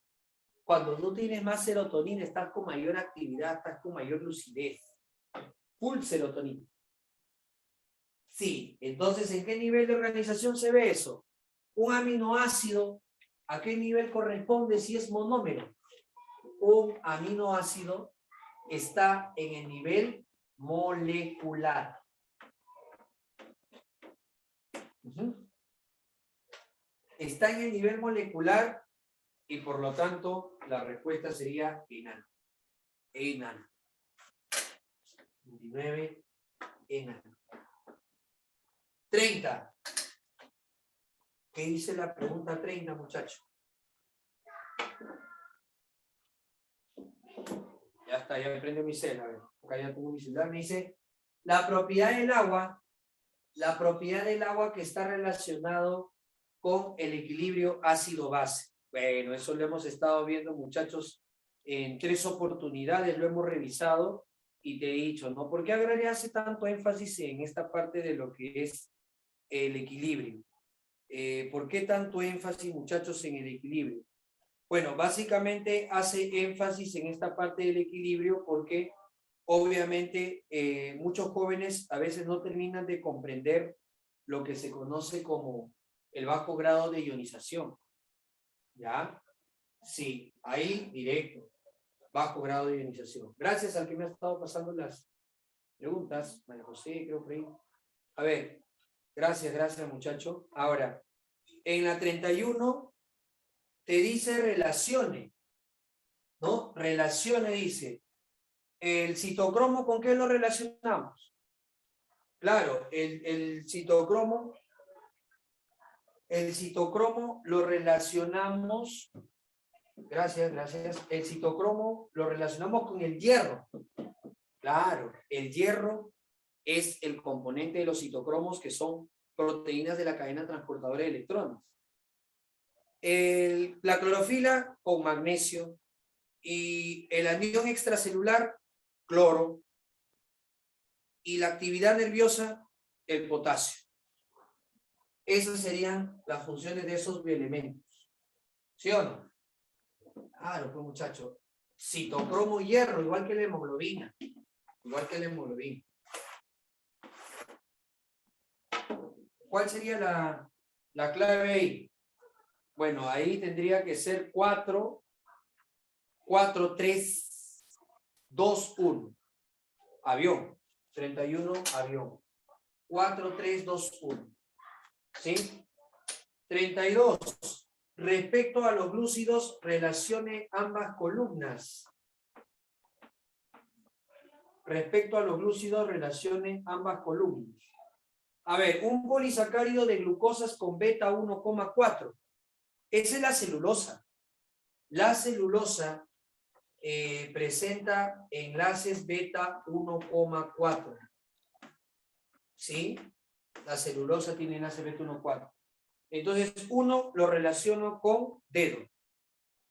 Cuando tú tienes más serotonina, estás con mayor actividad, estás con mayor lucidez. Full serotonina. Sí, entonces, ¿en qué nivel de organización se ve eso? Un aminoácido, ¿a qué nivel corresponde si es monómero? Un aminoácido está en el nivel molecular. Está en el nivel molecular y por lo tanto la respuesta sería enano. Enano. 29, enano. 30. ¿Qué dice la pregunta 30, muchachos? Ya está, ya me prende mi cel, a ver. Acá ya tengo mi celular. Me dice, la propiedad del agua que está relacionado con el equilibrio ácido-base. Bueno, eso lo hemos estado viendo, muchachos, en 3 oportunidades, lo hemos revisado y te he dicho, ¿no? ¿Por qué Agraria hace tanto énfasis en esta parte de lo que es el equilibrio? ¿Por qué tanto énfasis, muchachos, en el equilibrio? Bueno, básicamente hace énfasis en esta parte del equilibrio porque obviamente muchos jóvenes a veces no terminan de comprender lo que se conoce como el bajo grado de ionización. ¿Ya? Sí, ahí directo. Bajo grado de ionización. Gracias al que me ha estado pasando las preguntas. María José, creo por ahí. A ver, gracias muchacho. Ahora, en la 31 te dice relaciones, ¿no? Relaciones dice. ¿El citocromo con qué lo relacionamos? Claro, el citocromo lo relacionamos, gracias, el citocromo lo relacionamos con el hierro. Claro, el hierro es el componente de los citocromos que son proteínas de la cadena transportadora de electrones. La clorofila con magnesio y el anión extracelular, cloro, y la actividad nerviosa, el potasio. Esas serían las funciones de esos bioelementos. ¿Sí o no? Claro, pues muchachos. Citocromo y hierro, igual que la hemoglobina. Igual que la hemoglobina. ¿Cuál sería la clave ahí? Bueno, ahí tendría que ser 4, 3, 2, 1. Avión. 31, avión. 4, 3, 2, 1. ¿Sí? 32. Respecto a los glúcidos, relacione ambas columnas. Respecto a los glúcidos, relacione ambas columnas. A ver, un polisacárido de glucosas con beta 1,4. Esa es la celulosa. La celulosa presenta enlaces beta 1,4. ¿Sí? La celulosa tiene enlace beta 1,4. Entonces, 1 lo relaciono con dedo.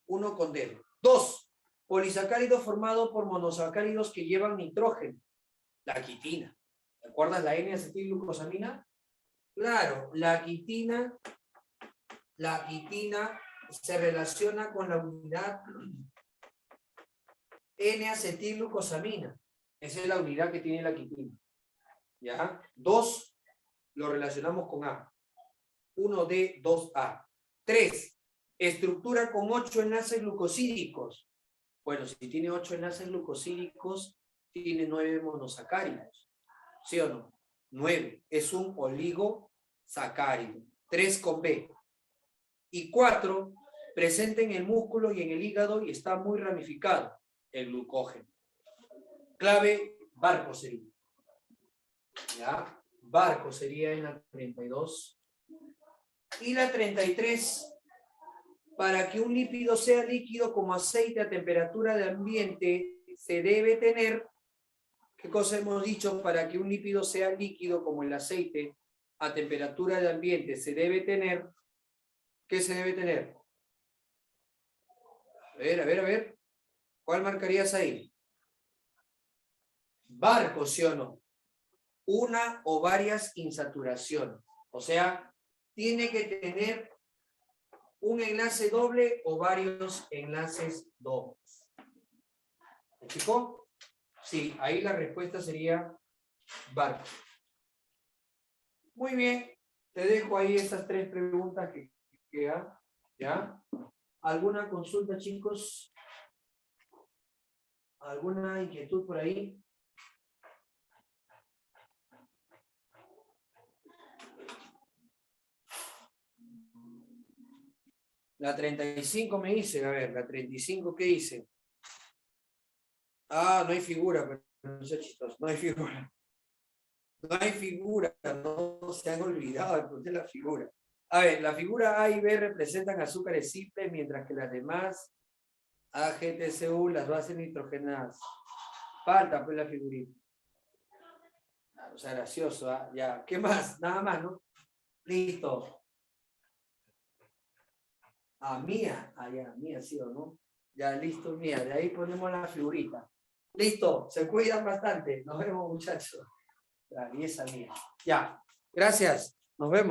1 con dedo. 2. Polisacárido formado por monosacáridos que llevan nitrógeno. La quitina. ¿Te acuerdas la N-acetilglucosamina? Claro, la quitina se relaciona con la unidad N-acetilglucosamina. Esa es la unidad que tiene la quitina. ¿Ya? 2 lo relacionamos con A. 1D, 2A. 3. Estructura con 8 enlaces glucosídicos. Bueno, si tiene 8 enlaces glucosídicos, tiene 9 monosacáridos. ¿Sí o no? 9. Es un oligosacárido. 3 con B. Y 4. Presente en el músculo y en el hígado y está muy ramificado. El glucógeno. Clave, barco sería. ¿Ya? Barco sería en la 32. Y la 33. Para que un lípido sea líquido como aceite a temperatura de ambiente, se debe tener, ¿qué cosa hemos dicho? Para que un lípido sea líquido como el aceite a temperatura de ambiente, se debe tener, ¿qué se debe tener? A ver. ¿Cuál marcarías ahí? Barco, ¿sí o no? Una o varias insaturaciones. O sea, tiene que tener un enlace doble o varios enlaces dobles. ¿Me explicó? Sí, ahí la respuesta sería barco. Muy bien, te dejo ahí esas 3 preguntas que quedan. ¿Ya? ¿Alguna consulta, chicos? ¿Alguna inquietud por ahí? La 35 me dice, a ver, la 35, ¿qué dice? Ah, no hay figura, pero no sé, chicos, no hay figura. No hay figura, no se han olvidado de poner la figura. A ver, la figura A y B representan azúcares simples, mientras que las demás, A, G, T, C, U, las bases nitrogenadas. Falta pues la figurita. O sea, gracioso, ¿eh? Ya. ¿Qué más? Nada más, ¿no? Listo. Mía. Ya, mía, sí o no. Ya, listo, mía. De ahí ponemos la figurita. Listo, se cuidan bastante. Nos vemos, muchachos. Traviesa mía. Ya, gracias. Nos vemos.